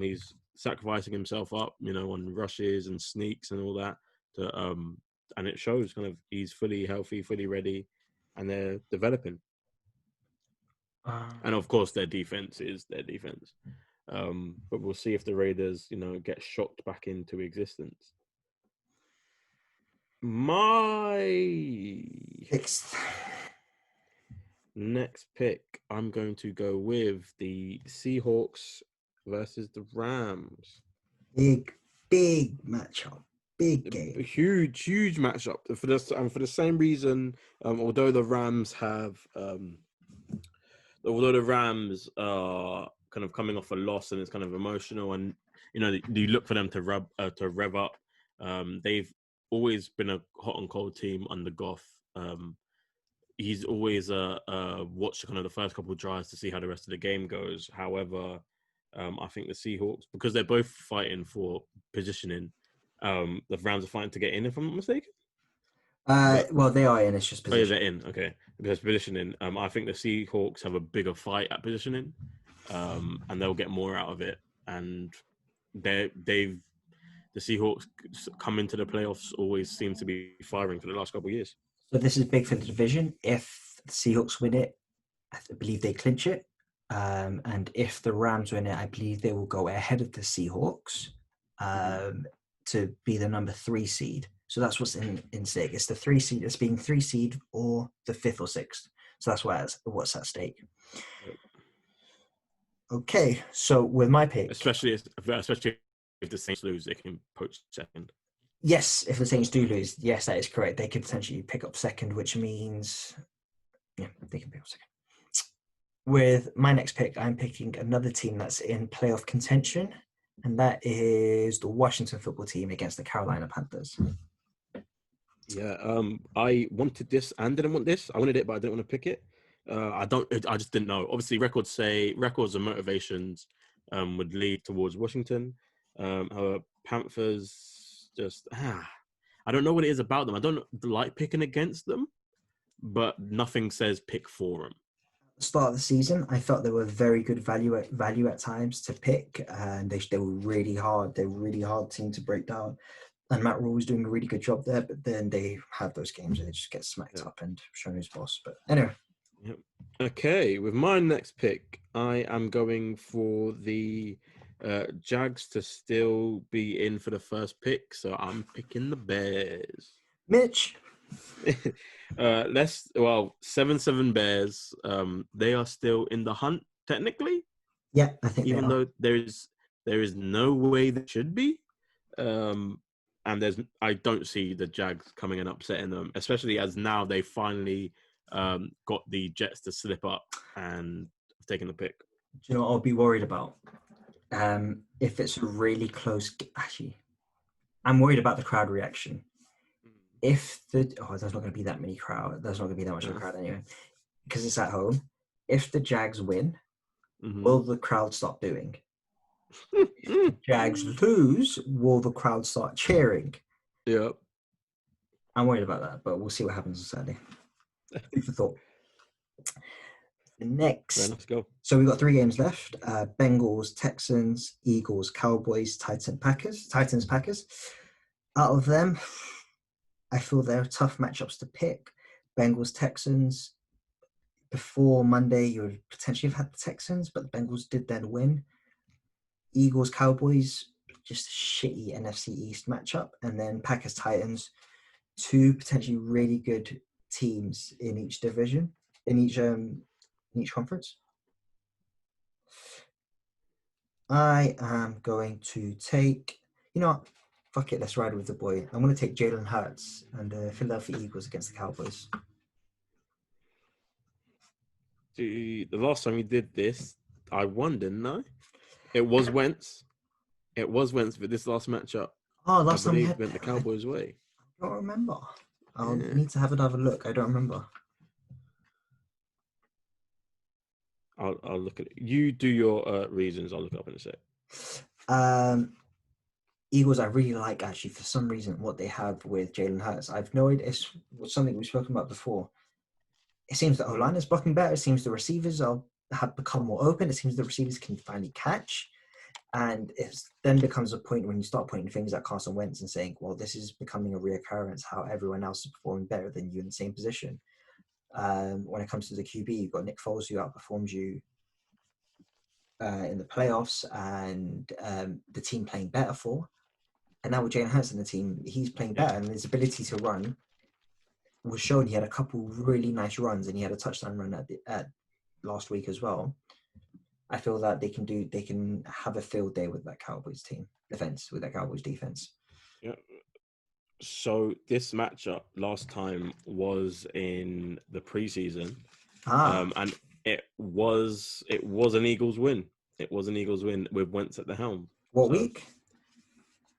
He's sacrificing himself up, on rushes and sneaks and all that. And it shows. Kind of, he's fully healthy, fully ready, and they're developing. And of course, their defense is their defense. But we'll see if the Raiders, get shocked back into existence. My next pick, I'm going to go with the Seahawks versus the Rams. Big matchup. Big game. A huge matchup. For the same reason, although the Rams are kind of coming off a loss and it's kind of emotional, and you look for them to rev up. They've always been a hot and cold team under Goff. He's always watched kind of the first couple of drives to see how the rest of the game goes. However, I think the Seahawks, because they're both fighting for positioning, the Rams are fighting to get in, if I'm not mistaken. Well, they are in. It's just position. Oh, yeah, they're in. Okay, because positioning. I think the Seahawks have a bigger fight at positioning, and they'll get more out of it. And the Seahawks come into the playoffs always seem to be firing for the last couple of years. So this is big for the division. If the Seahawks win it, I believe they clinch it. And if the Rams win it, I believe they will go ahead of the Seahawks to be the number 3 seed. So that's what's in stake. It's the 3 seed. It's being 3 seed or the 5th or 6th. So that's what's at stake. Yep. Okay, so with my pick, especially if the Saints lose, they can poach second. Yes, if the Saints do lose, yes, that is correct. They could potentially pick up second, which means, yeah, they can pick up second. With my next pick, I'm picking another team that's in playoff contention, and that is the Washington football team against the Carolina Panthers. Yeah, I wanted this and didn't want this. I wanted it, but I didn't want to pick it. I just didn't know. Obviously, records and motivations would lead towards Washington. Panthers just I don't know what it is about them. I don't like picking against them, but nothing says pick for them. Start of the season, I thought they were very good value at times to pick, and they were really hard. They were really hard team to break down, and Matt Rule was doing a really good job there. But then they have those games and they just get smacked up and shown who's boss. But anyway. Yep. Okay, with my next pick, I am going for the Jags to still be in for the first pick, so I'm picking the Bears. Mitch. 7-7 Bears. They are still in the hunt technically. Yeah, I think even though there is no way they should be. And I don't see the Jags coming and upsetting them, especially as now they finally got the Jets to slip up and have taken the pick. Do you know what I'll be worried about? If it's a really close, actually, I'm worried about the crowd reaction. If there's not going to be that many crowd, there's not going to be that much of a crowd anyway, because it's at home. If the Jags win, will the crowd stop booing? If the Jags lose, will the crowd start cheering? Yep. I'm worried about that, but we'll see what happens on Saturday. Food for thought. The next, let's go. So we've got 3 games left: Bengals, Texans, Eagles, Cowboys, Titans, Packers. Out of them, I feel they're tough matchups to pick. Bengals, Texans. Before Monday, you would potentially have had the Texans, but the Bengals did then win. Eagles, Cowboys, just a shitty NFC East matchup. And then Packers, Titans. two potentially really good teams in each division, in each conference. I am going to take, you know what? Fuck it, let's ride with the boy. I'm going to take Jalen Hurts and the Philadelphia Eagles against the Cowboys. The last time you did this, I won, didn't I? It was Wentz. It was Wentz, but this last matchup, Last time we believe, had, went the Cowboys' way. I don't remember. I'll Yeah. need to have another look. I don't remember. I'll look at it. You do your reasons. I'll look it up in a sec. Eagles, I really like actually for some reason what they have with Jalen Hurts. I've no idea. It's something we've spoken about before. It seems the O-line is blocking better. It seems the receivers have become more open. It seems the receivers can finally catch. And it then becomes a point when you start pointing fingers at Carson Wentz and saying, well, this is becoming a reoccurrence, how everyone else is performing better than you in the same position. When it comes to the QB, you've got Nick Foles who outperforms you in the playoffs and the team playing better for. And now with Jalen Hurts in the team, he's playing better, and his ability to run was shown. He had a couple really nice runs, and he had a touchdown run at last week as well. I feel that they can have a field day with that Cowboys defense. Yeah. So this matchup last time was in the preseason, and it was an Eagles win. It was an Eagles win with Wentz at the helm. What week?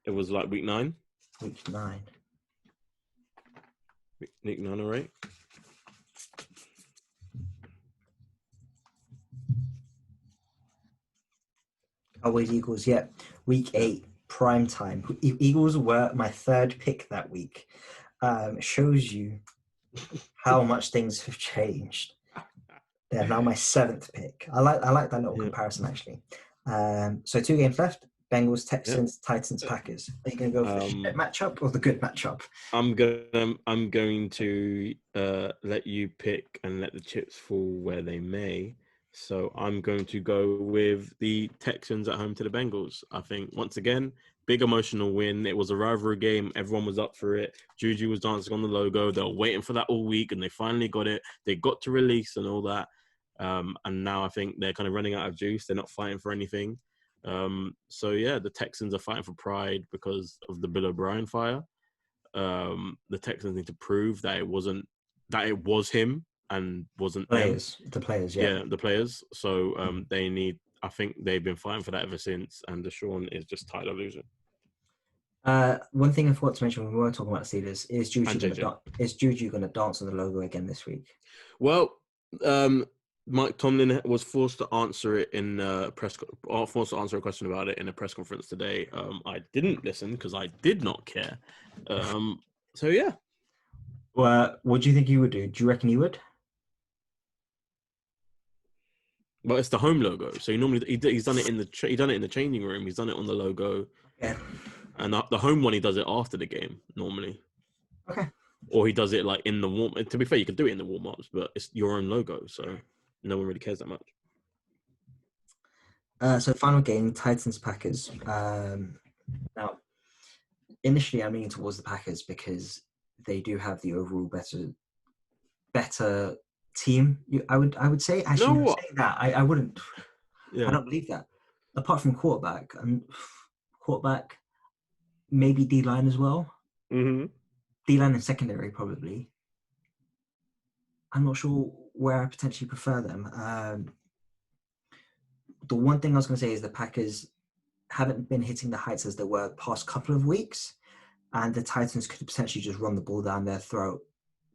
It was like week 9. Week 9. Week 9, all right. Cowboys Eagles, yeah. Week 8, prime time. Eagles were my third pick that week. Shows you how much things have changed. They're now my 7th pick. I like that little comparison actually. So 2 games left. Bengals, Texans, Titans, Packers. Are you going to go for the shit matchup or the good matchup? I'm going to let you pick and let the chips fall where they may. So I'm going to go with the Texans at home to the Bengals. I think, once again, big emotional win. It was a rivalry game. Everyone was up for it. Juju was dancing on the logo. They were waiting for that all week, and they finally got it. They got to release and all that. And now I think they're kind of running out of juice. They're not fighting for anything. So, yeah, the Texans are fighting for pride because of the Bill O'Brien fire. The Texans need to prove that it was him and wasn't the players. Yeah, the players. So they need. I think they've been fighting for that ever since, and Deshaun is just tired of losing. One thing I forgot to mention when we were talking about Steelers is Juju going to dance on the logo again this week? Well, Mike Tomlin was forced to answer it in forced to answer a question about it in a press conference today. I didn't listen because I did not care. So yeah. Well, what do you think he would do? Do you reckon he would? Well, it's the home logo. So he's done it in the changing room. He's done it on the logo. Yeah. And the home one, he does it after the game normally. Okay. Or he does it like in the warm. To be fair, you can do it in the warm-ups, but it's your own logo, so no one really cares that much. So final game, Titans Packers. Now, initially, I'm leaning towards the Packers because they do have the overall better team. I would say actually no, saying that I wouldn't. Yeah. I don't believe that. Apart from quarterback, maybe D-line as well. Mm-hmm. D-line and secondary probably. I'm not sure where I potentially prefer them. The one thing I was going to say is the Packers haven't been hitting the heights as they were the past couple of weeks, and the Titans could potentially just run the ball down their throat,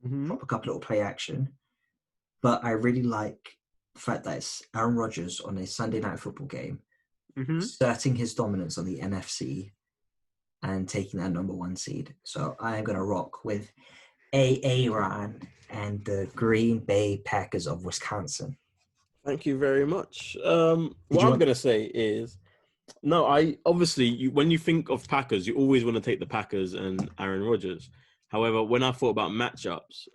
drop a couple little play action. But I really like the fact that it's Aaron Rodgers on a Sunday night football game, asserting his dominance on the NFC and taking that number 1 seed. So I am going to rock with Aaron and the Green Bay Packers of Wisconsin. Thank you very much. What I'm going to say is, no, when you think of Packers, you always want to take the Packers and Aaron Rodgers. However, when I thought about matchups,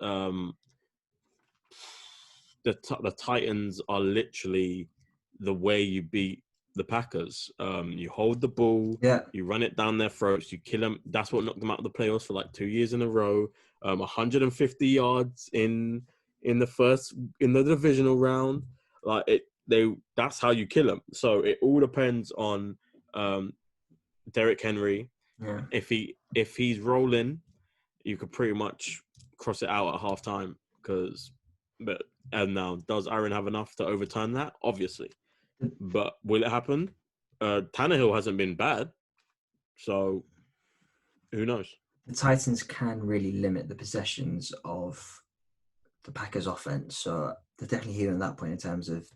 the Titans are literally the way you beat the Packers. You hold the ball, you run it down their throats, you kill them. That's what knocked them out of the playoffs for like 2 years in a row. 150 yards in the divisional round. That's how you kill them. So it all depends on Derrick Henry. Yeah. If he's rolling, you could pretty much cross it out at halftime. And now, does Aaron have enough to overturn that? Obviously. But will it happen? Tannehill hasn't been bad, so who knows? The Titans can really limit the possessions of the Packers' offense, so they're definitely here at that point in terms of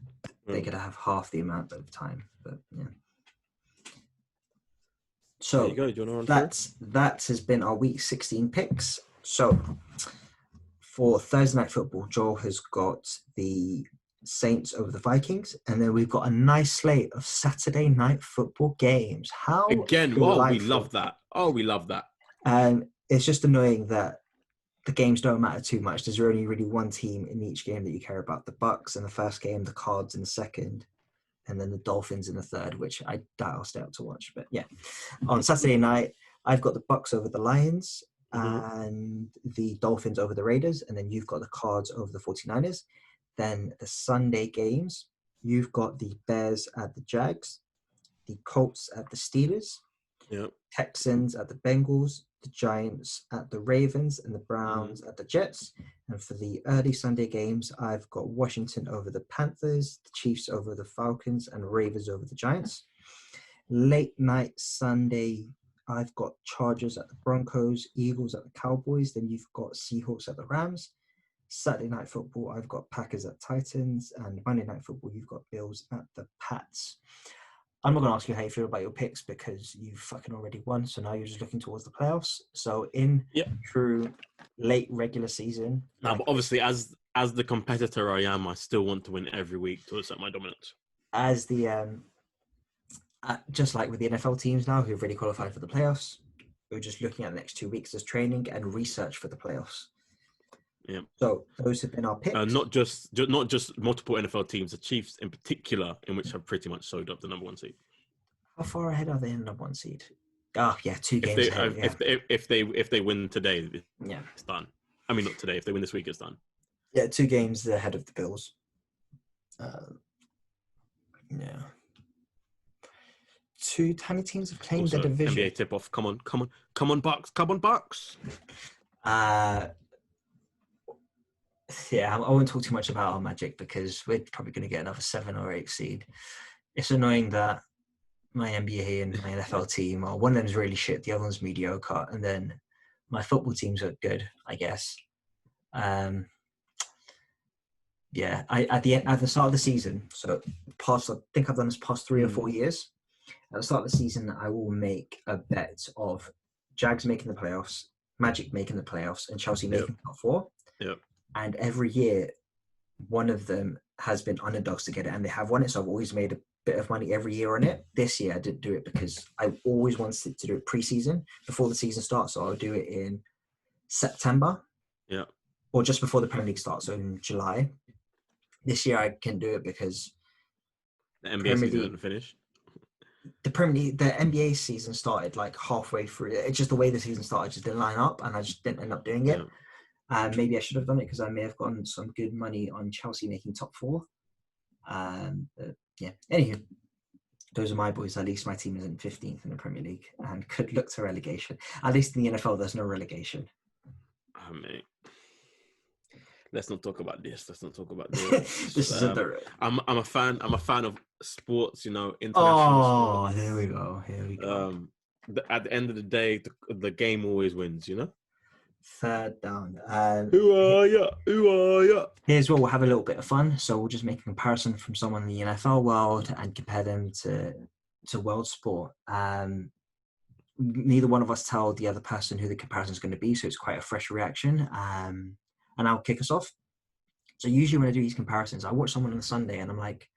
they could have half the amount of time. But yeah. So there you go. Do you want to run that has been our Week 16 picks. So for Thursday Night Football, Joel has got the Saints over the Vikings, and then we've got a nice slate of Saturday Night Football games. How again? delightful. Oh, we love that. We love that. It's just annoying that the games don't matter too much. There's only really one team in each game that you care about: the Bucks in the first game, the Cards in the second, and then the Dolphins in the third, which I doubt I'll stay up to watch. But yeah, on Saturday night, I've got the Bucks over the Lions and the Dolphins over the Raiders, and then you've got the Cards over the 49ers. Then the Sunday games, you've got the Bears at the Jags, the Colts at the Steelers, Texans at the Bengals, the Giants at the Ravens, and the Browns at the Jets. And for the early Sunday games, I've got Washington over the Panthers, the Chiefs over the Falcons, and Ravens over the Giants. Late night Sunday, I've got Chargers at the Broncos, Eagles at the Cowboys, then you've got Seahawks at the Rams. Saturday Night Football, I've got Packers at Titans, and Monday Night Football, you've got Bills at the Pats. I'm not going to ask you how you feel about your picks because you fucking already won, so now you're just looking towards the playoffs. So through late regular season. Now, but obviously, as the competitor I am, I still want to win every week to assert my dominance. As the just like with the NFL teams now who've already qualified for the playoffs, we're just looking at the next 2 weeks as training and research for the playoffs. Yeah. So those have been our picks. Not just multiple NFL teams, the Chiefs in particular, in which have pretty much sewed up the number 1 seed. How far ahead are they in the number 1 seed? Oh yeah, 2 games ahead. If they win today, it's done. I mean, not today. If they win this week, it's done. Yeah, 2 games ahead of the Bills. Yeah. How many teams have claimed the division? NBA tip-off. Come on, Bucks. Come on, Bucks. Yeah, I won't talk too much about our Magic because we're probably going to get another 7 or 8 seed. It's annoying that my NBA and my NFL team, one of them's really shit, the other one's mediocre, and then my football teams are good, I guess. At the start of the season, so I think I've done this past 3 or 4 years. At the start of the season, I will make a bet of Jags making the playoffs, Magic making the playoffs, and Chelsea making the top 4. Yep. And every year, one of them has been underdogs to get it, and they have won it. So I've always made a bit of money every year on it. This year, I didn't do it because I always wanted to do it pre-season before the season starts. So I'll do it in September, or just before the Premier League starts, so in July. This year, I can do it because the NBA season didn't finish. The NBA season started like halfway through. It's just the way the season started just didn't line up, and I just didn't end up doing it. Maybe I should have done it because I may have gotten some good money on Chelsea making top 4. Anywho, those are my boys. At least my team isn't 15th in the Premier League and could look to relegation. At least in the NFL, there's no relegation. Oh, mate. Let's not talk about this. This is I'm a fan of sports. International. Oh, here we go. At the end of the day, the game always wins. Third down. Who are ya? Here's where we'll have a little bit of fun. So we'll just make a comparison from someone in the NFL world and compare them to world sport. Neither one of us tell the other person who the comparison is going to be, so it's quite a fresh reaction. And I'll kick us off. So usually when I do these comparisons, I watch someone on a Sunday and I'm like,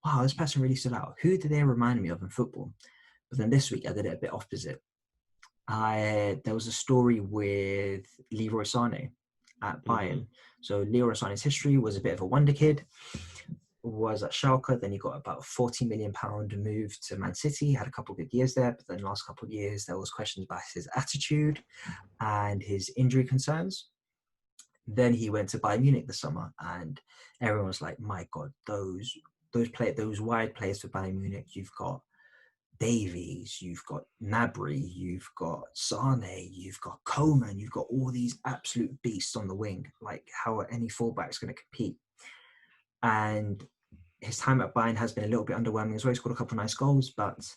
wow, this person really stood out. Who do they remind me of in football? But then this week I did it a bit opposite. There was a story with Leroy Sane at Bayern. So Leroy Sane's history was a bit of a wonder kid. was at Schalke. Then he got about £40 million move to Man City. He had a couple of good years there, but then the last couple of years there was questions about his attitude and his injury concerns. Then he went to Bayern Munich this summer, and everyone was like, "My God, those wide players for Bayern Munich. You've got Davies, you've got Gnabry, you've got Sane, you've got Coman, you've got all these absolute beasts on the wing. Like, how are any fullbacks going to compete?" And his time at Bayern has been a little bit underwhelming as well. He scored a couple of nice goals, but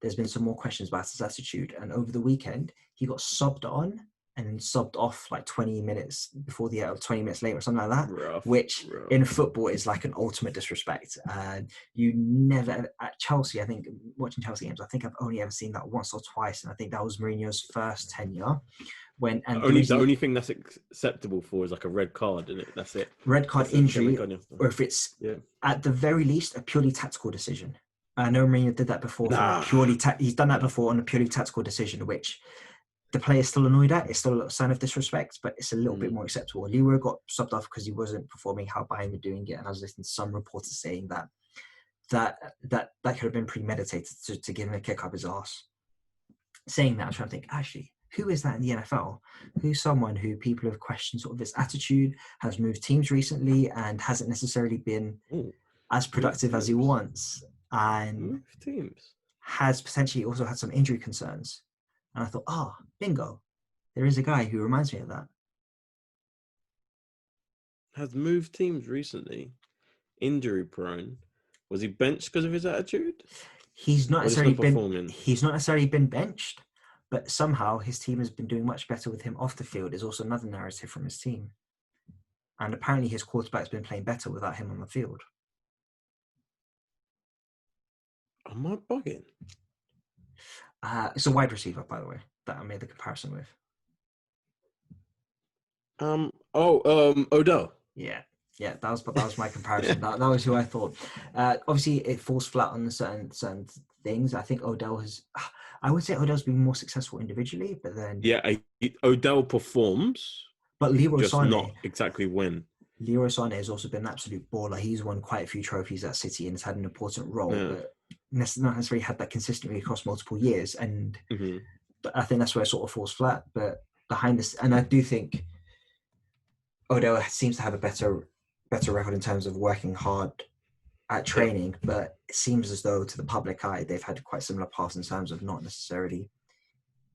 there's been some more questions about his attitude. And over the weekend, he got subbed on and then subbed off like 20 minutes before the 20 minutes later or something like that, which in football is like an ultimate disrespect. You never, at Chelsea, I think, watching Chelsea games, I think I've only ever seen that once or twice, and I think that was Mourinho's first tenure. The only thing that's acceptable for is like a red card, isn't it? That's it. Red card injury, or if it's at the very least a purely tactical decision. I know Mourinho did that before. He's done that before on a purely tactical decision, which the player's still annoyed at. It's still a sign of disrespect, but it's a little bit more acceptable. Leroy got subbed off because he wasn't performing how Bayern were doing it, and I was listening to some reporters saying that could have been premeditated to give him a kick up his arse. Saying that, I'm trying to think, actually, who is that in the NFL? Who's someone who people have questioned sort of his attitude, has moved teams recently, and hasn't necessarily been as productive as he wants, and has potentially also had some injury concerns. And I thought, bingo, there is a guy who reminds me of that. Has moved teams recently, injury prone. Was he benched because of his attitude? He's not necessarily been benched, but somehow his team has been doing much better with him off the field. Is also another narrative from his team. And apparently his quarterback's been playing better without him on the field. Am I bugging? It's a wide receiver, by the way, that I made the comparison with. Odell. Yeah, that was my comparison. that was who I thought. Obviously, it falls flat on certain things. I think I would say Odell's been more successful individually, but then Odell performs, but Leroy Sane not exactly win. Leroy Sane has also been an absolute baller. He's won quite a few trophies at City and has had an important role, but not necessarily had that consistently across multiple years. And but I think that's where it sort of falls flat. But behind this, and I do think Odell seems to have a better record in terms of working hard at training, but it seems as though to the public eye they've had quite similar paths in terms of not necessarily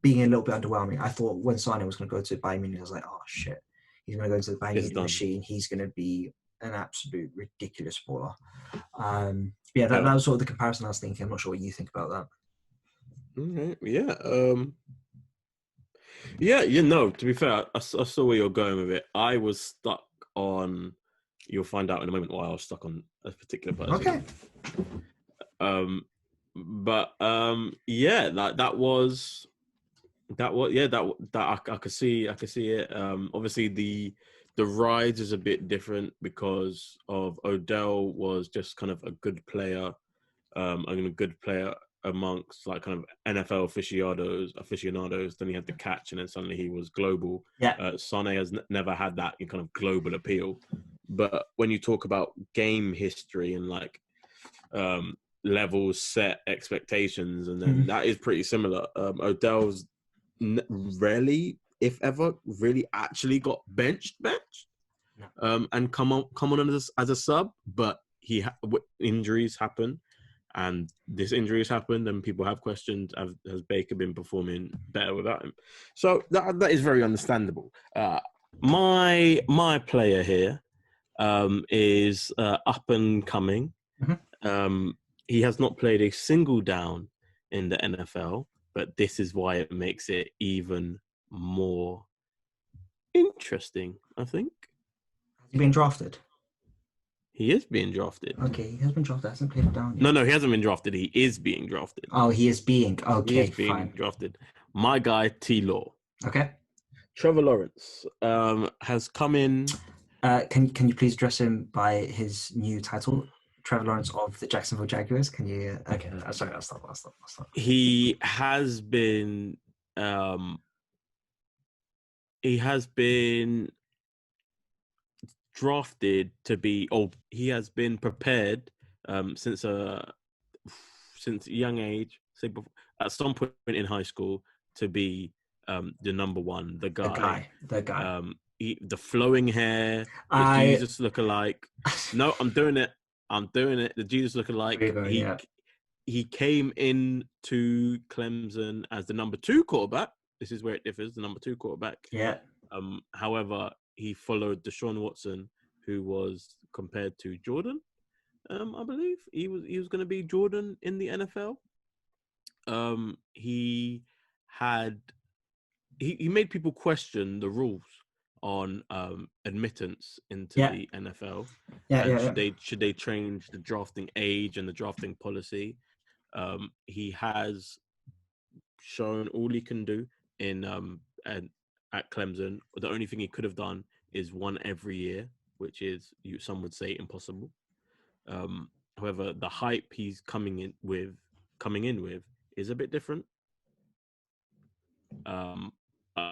being a little bit underwhelming. I thought when Sane was going to go to Bayern Munich, I was like, oh shit, he's going to go into the Bayern Munich machine. He's going to be an absolute ridiculous baller. That was sort of the comparison I was thinking. I'm not sure what you think about that. To be fair, I saw where you're going with it. I was stuck on, you'll find out in a moment why I was stuck on a particular person. Okay. I could see it. Obviously the rise is a bit different because of Odell was just kind of a good player, amongst like kind of NFL aficionados. Then he had the catch, and then suddenly he was global. Sane has never had that kind of global appeal. But when you talk about game history and like levels, set expectations, and then that is pretty similar. Odell's rarely, if ever, really actually got benched, and come on as a sub. But injuries happen. And this injury has happened, and people have questioned: has Baker been performing better without him? So that is very understandable. My player here is up and coming. He has not played a single down in the NFL, but this is why it makes it even more interesting, I think. Has he been drafted? He is being drafted. Okay, he has been drafted. Hasn't played down yet. No, he hasn't been drafted. He is being drafted. Oh, he is being. Okay, he is being drafted. My guy, T-Law. Okay. Trevor Lawrence has come in. Can you please address him by his new title? Trevor Lawrence of the Jacksonville Jaguars. Can you? Okay, sorry, I'll stop. He has been. He has been drafted to be. Oh, he has been prepared since a young age, say before, at some point in high school, to be the number one, the guy. The guy. The flowing hair, the I. Jesus lookalike. No, I'm doing it. The Jesus lookalike. He came in to Clemson as the number 2 quarterback. This is where it differs. The number 2 quarterback. Yeah. However, he followed Deshaun Watson, who was compared to Jordan. I believe he was going to be Jordan in the NFL. He made people question the rules on admittance into the NFL. Should they change the drafting age and the drafting policy? He has shown all he can do in at Clemson. The only thing he could have done is won every year, which is some would say impossible. However, the hype he's coming in with is a bit different.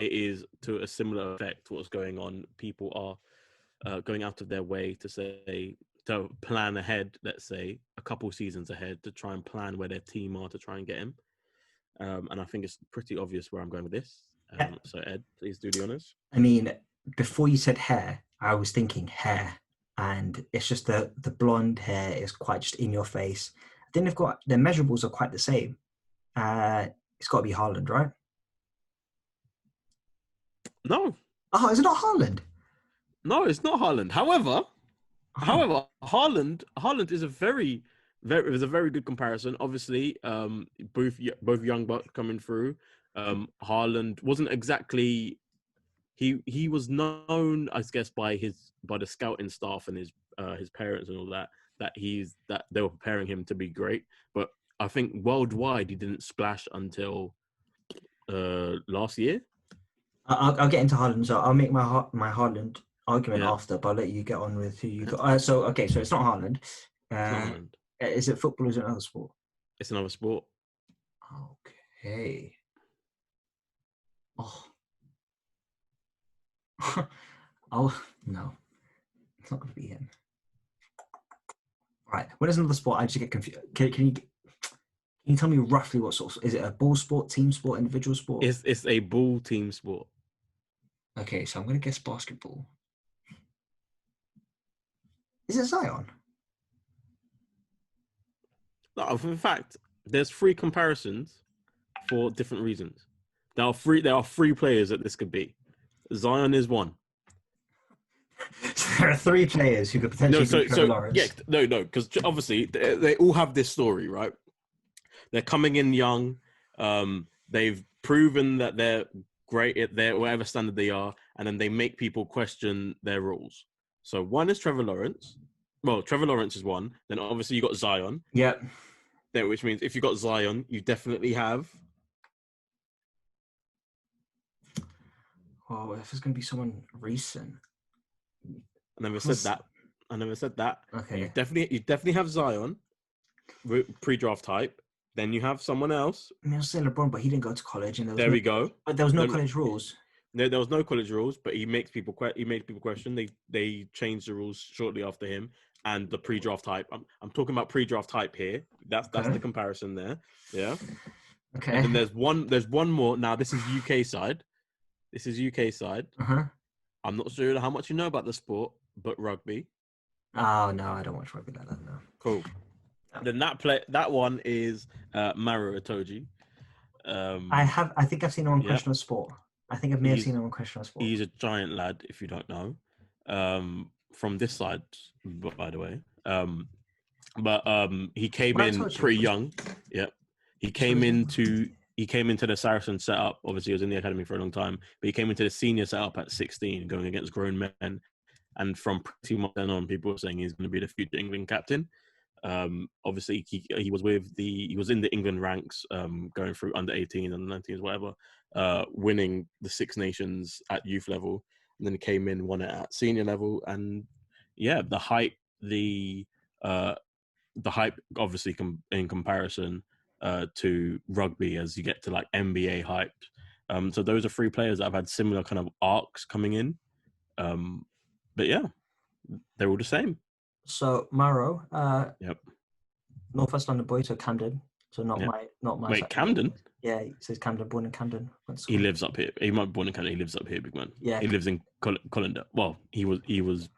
It is to a similar effect what's going on. People are going out of their way to plan ahead, let's say a couple seasons ahead, to try and plan where their team are to try and get him. And I think it's pretty obvious where I'm going with this. So Ed, please do the honors. I mean, before you said hair, I was thinking hair, and it's just the blonde hair is quite just in your face. I think their measurables are quite the same. It's got to be Haaland, right? No. Oh, is it not Haaland? No, it's not Haaland. However, Haaland is a very good comparison. Obviously, both young bucks coming through. Haaland wasn't exactly. He was known, I guess, by the scouting staff and his parents and all that they were preparing him to be great. But I think worldwide he didn't splash until last year. I'll get into Haaland, so I'll make my Haaland argument after, but I'll let you get on with who you got. So it's not Haaland. It's not Haaland. Is it football or is it another sport? It's another sport. Okay. Oh. Oh, no. It's not going to be him. Right. When it's another sport, I just get confused. Can you tell me roughly what sort of... Is it a ball sport, team sport, individual sport? It's a ball team sport. Okay, so I'm going to guess basketball. Is it Zion? No, in fact, there's 3 comparisons for different reasons. There are 3 players that this could be. Zion is one. So there are 3 players who could potentially be Trevor Lawrence. Yeah, no, because obviously they all have this story, right? They're coming in young. They've proven that they're great at whatever standard they are, and then they make people question their rules. So one is Trevor Lawrence. Well, Trevor Lawrence is one. Then obviously you got Zion. Yeah. Which means if you got Zion, you definitely have. Well, if it's going to be someone recent. I never said that. Okay. You definitely have Zion, pre-draft type. Then you have someone else. I mean, I was saying LeBron, but he didn't go to college, and we go. But there was no college rules. No, there was no college rules, but he makes people question. They changed the rules shortly after him, and the pre-draft type. I'm talking about pre-draft type here. That's the comparison there. Yeah. Okay. And then there's one more. Now this is UK side. Uh-huh. I'm not sure how much you know about the sport, but rugby. Oh no, I don't watch rugby like that. No. Cool. Then that one is Maro Itoje. I think I've seen him on Question of Sport. I think I may have seen him on Question of Sport. He's a giant lad, if you don't know. From this side, by the way. But he came in pretty young. Yep. He came into the Saracen setup. Obviously, he was in the academy for a long time, but he came into the senior setup at 16, going against grown men. And from pretty much then on, people were saying he's going to be the future England captain. Obviously, he was in the England ranks, going through under 18 and 19s, whatever, winning the Six Nations at youth level, and then came in, won it at senior level, and the hype, obviously in comparison to rugby, as you get to like NBA hype. So those are 3 players that have had similar kind of arcs coming in. But yeah, they're all the same. So Maro, Yep. Northwest London boy, so Camden. So not my. Wait, Camden? Yeah, he says Camden, born in Camden. He lives up here. He might be born in Camden. He lives up here, big man. Yeah. He lives in Colindale. Well, he was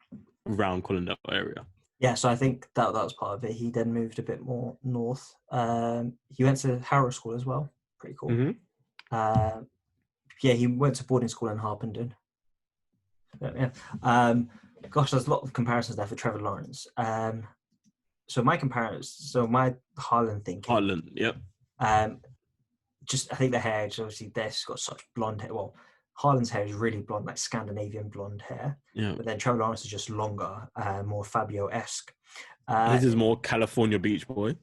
around Colindale area. Yeah, so I think that was part of it. He then moved a bit more north. He went to Harrow School as well. Pretty cool. Mm-hmm. Yeah, he went to boarding school in Harpenden. Yeah. Gosh, there's a lot of comparisons there for Trevor Lawrence. So my Haaland thinking. Haaland, yep. Just I think the hair, obviously, this got such blonde hair. Well, Haaland's hair is really blonde, like Scandinavian blonde hair. Yeah. But then Trevor Lawrence is just longer, more Fabio-esque. This is more California beach boy.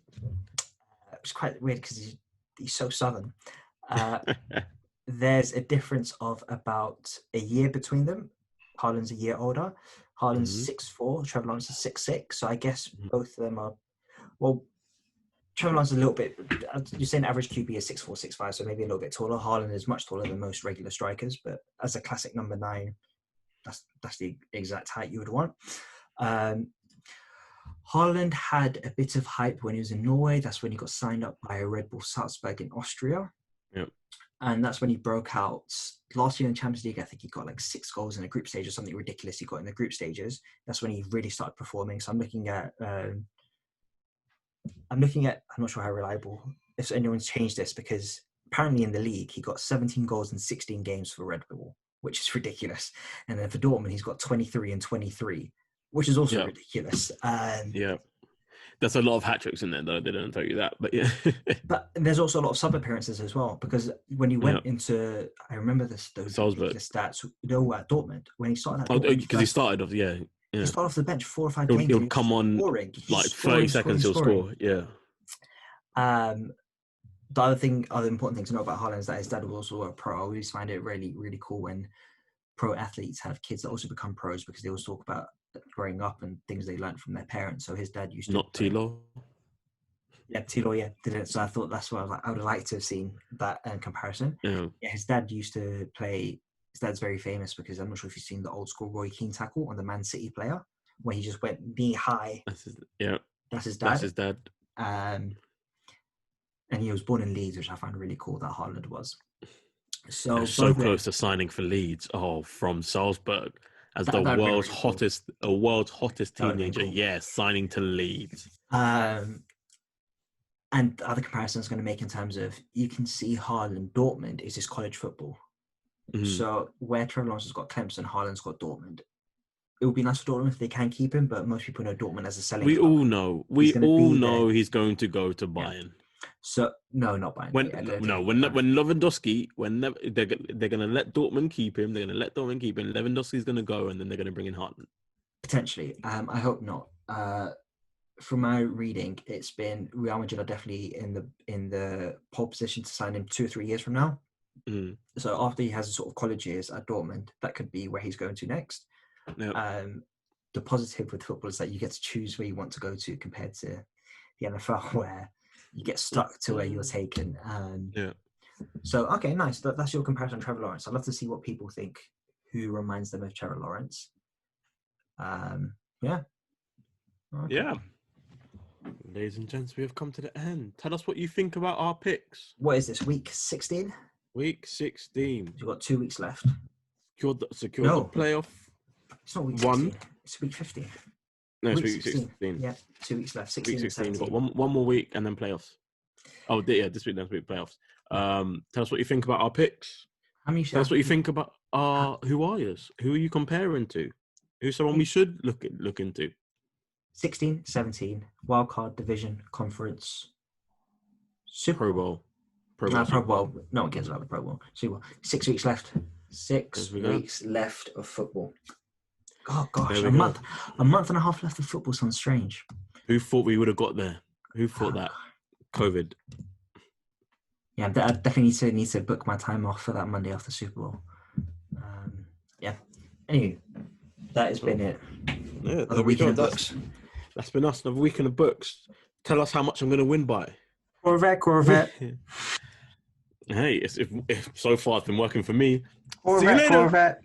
It's quite weird because he's so southern. There's a difference of about a year between them. Haaland's a year older. Haaland's 6'4", Trevor Lawrence is 6'6". So I guess both of them are, well, Trevor Lawrence is a little bit, you're saying average QB is 6'4", 6'5", so maybe a little bit taller. Haaland is much taller than most regular strikers, but as a classic number 9, that's the exact height you would want. Haaland had a bit of hype when he was in Norway. That's when he got signed up by Red Bull Salzburg in Austria. Yep. And that's when he broke out. Last year in the Champions League, I think he got like 6 goals in a group stage or something ridiculous he got in the group stages. That's when he really started performing. So I'm looking at, I'm not sure how reliable, if anyone's changed this, because apparently in the league, he got 17 goals in 16 games for Red Bull, which is ridiculous. And then for Dortmund, he's got 23 and 23, which is also ridiculous. Yeah. There's a lot of hat-tricks in there, though. They don't tell you that, but yeah. But there's also a lot of sub-appearances as well, because when he went into, I remember those ridiculous stats, at Dortmund, when he started at Dortmund. Because he started off, yeah. He started off the bench 4 or 5 games. He'll come on, like 30 seconds, he'll score, yeah. The other important thing to know about Haaland is that his dad was also a pro. I always find it really, really cool when pro athletes have kids that also become pros, because they always talk about growing up and things they learned from their parents. So his dad used to... Not Tilo? Yeah, Tilo, did it. So I thought that's what I would have liked to have seen that comparison. Yeah, his dad used to play... His dad's very famous because I'm not sure if you've seen the old school Roy Keane tackle on the Man City player, where he just went knee high. That's his dad. That's his dad. And he was born in Leeds, which I find really cool that Haaland was. So close to signing for Leeds. Oh, from Salzburg as the world's hottest teenager. Cool. Yeah, signing to Leeds. And the other comparison I was going to make in terms of, you can see Haaland, Dortmund is his college football. Mm-hmm. So where Trevor Lawrence has got Clemson, Haaland's got Dortmund. It would be nice for Dortmund if they can keep him, but most people know Dortmund as a selling club. We all know he's going to go to Bayern. Yeah. So no, not Bayern. When Lewandowski, they're going to let Dortmund keep him. They're going to let Dortmund keep him. Lewandowski's going to go, and then they're going to bring in Haaland. Potentially. I hope not. From my reading, it's been Real Madrid are definitely in the pole position to sign him 2 or 3 years from now. Mm. So after he has a sort of college years at Dortmund, that could be where he's going to next. Yep. The positive with football is that you get to choose where you want to go to, compared to the NFL, where you get stuck to where you're taken. So, okay, nice. That's your comparison to Trevor Lawrence. I'd love to see what people think, who reminds them of Trevor Lawrence. Okay. Yeah. Ladies and gents, we have come to the end. Tell us what you think about our picks. What is this, week 16? Week 16. You've got 2 weeks left. Secure the playoff. It's not week 16. It's week 15. No, it's week 16. Yeah, 2 weeks left. 16 week 16. And 17. Got one more week and then playoffs. Oh, yeah, this week, next week, playoffs. Tell us what you think about our picks. Tell us what you think about who are you? Who are you comparing to? Who's someone we should look into? 16, 17, wildcard, division, conference, Pro Bowl. Pro Bowl. No one cares about the Pro Bowl. Super Bowl. 6 weeks left. 6 weeks left of football. Oh gosh, a month and a half left of football sounds strange. Who thought we would have got there? Who thought that? COVID. Yeah, I definitely need to book my time off for that Monday after Super Bowl. Anyway, that has been it. Yeah, another week in the books. That's been us. Another week in the books. Tell us how much I'm going to win by. Corvette. Hey, if so far it's been working for me. Corvette.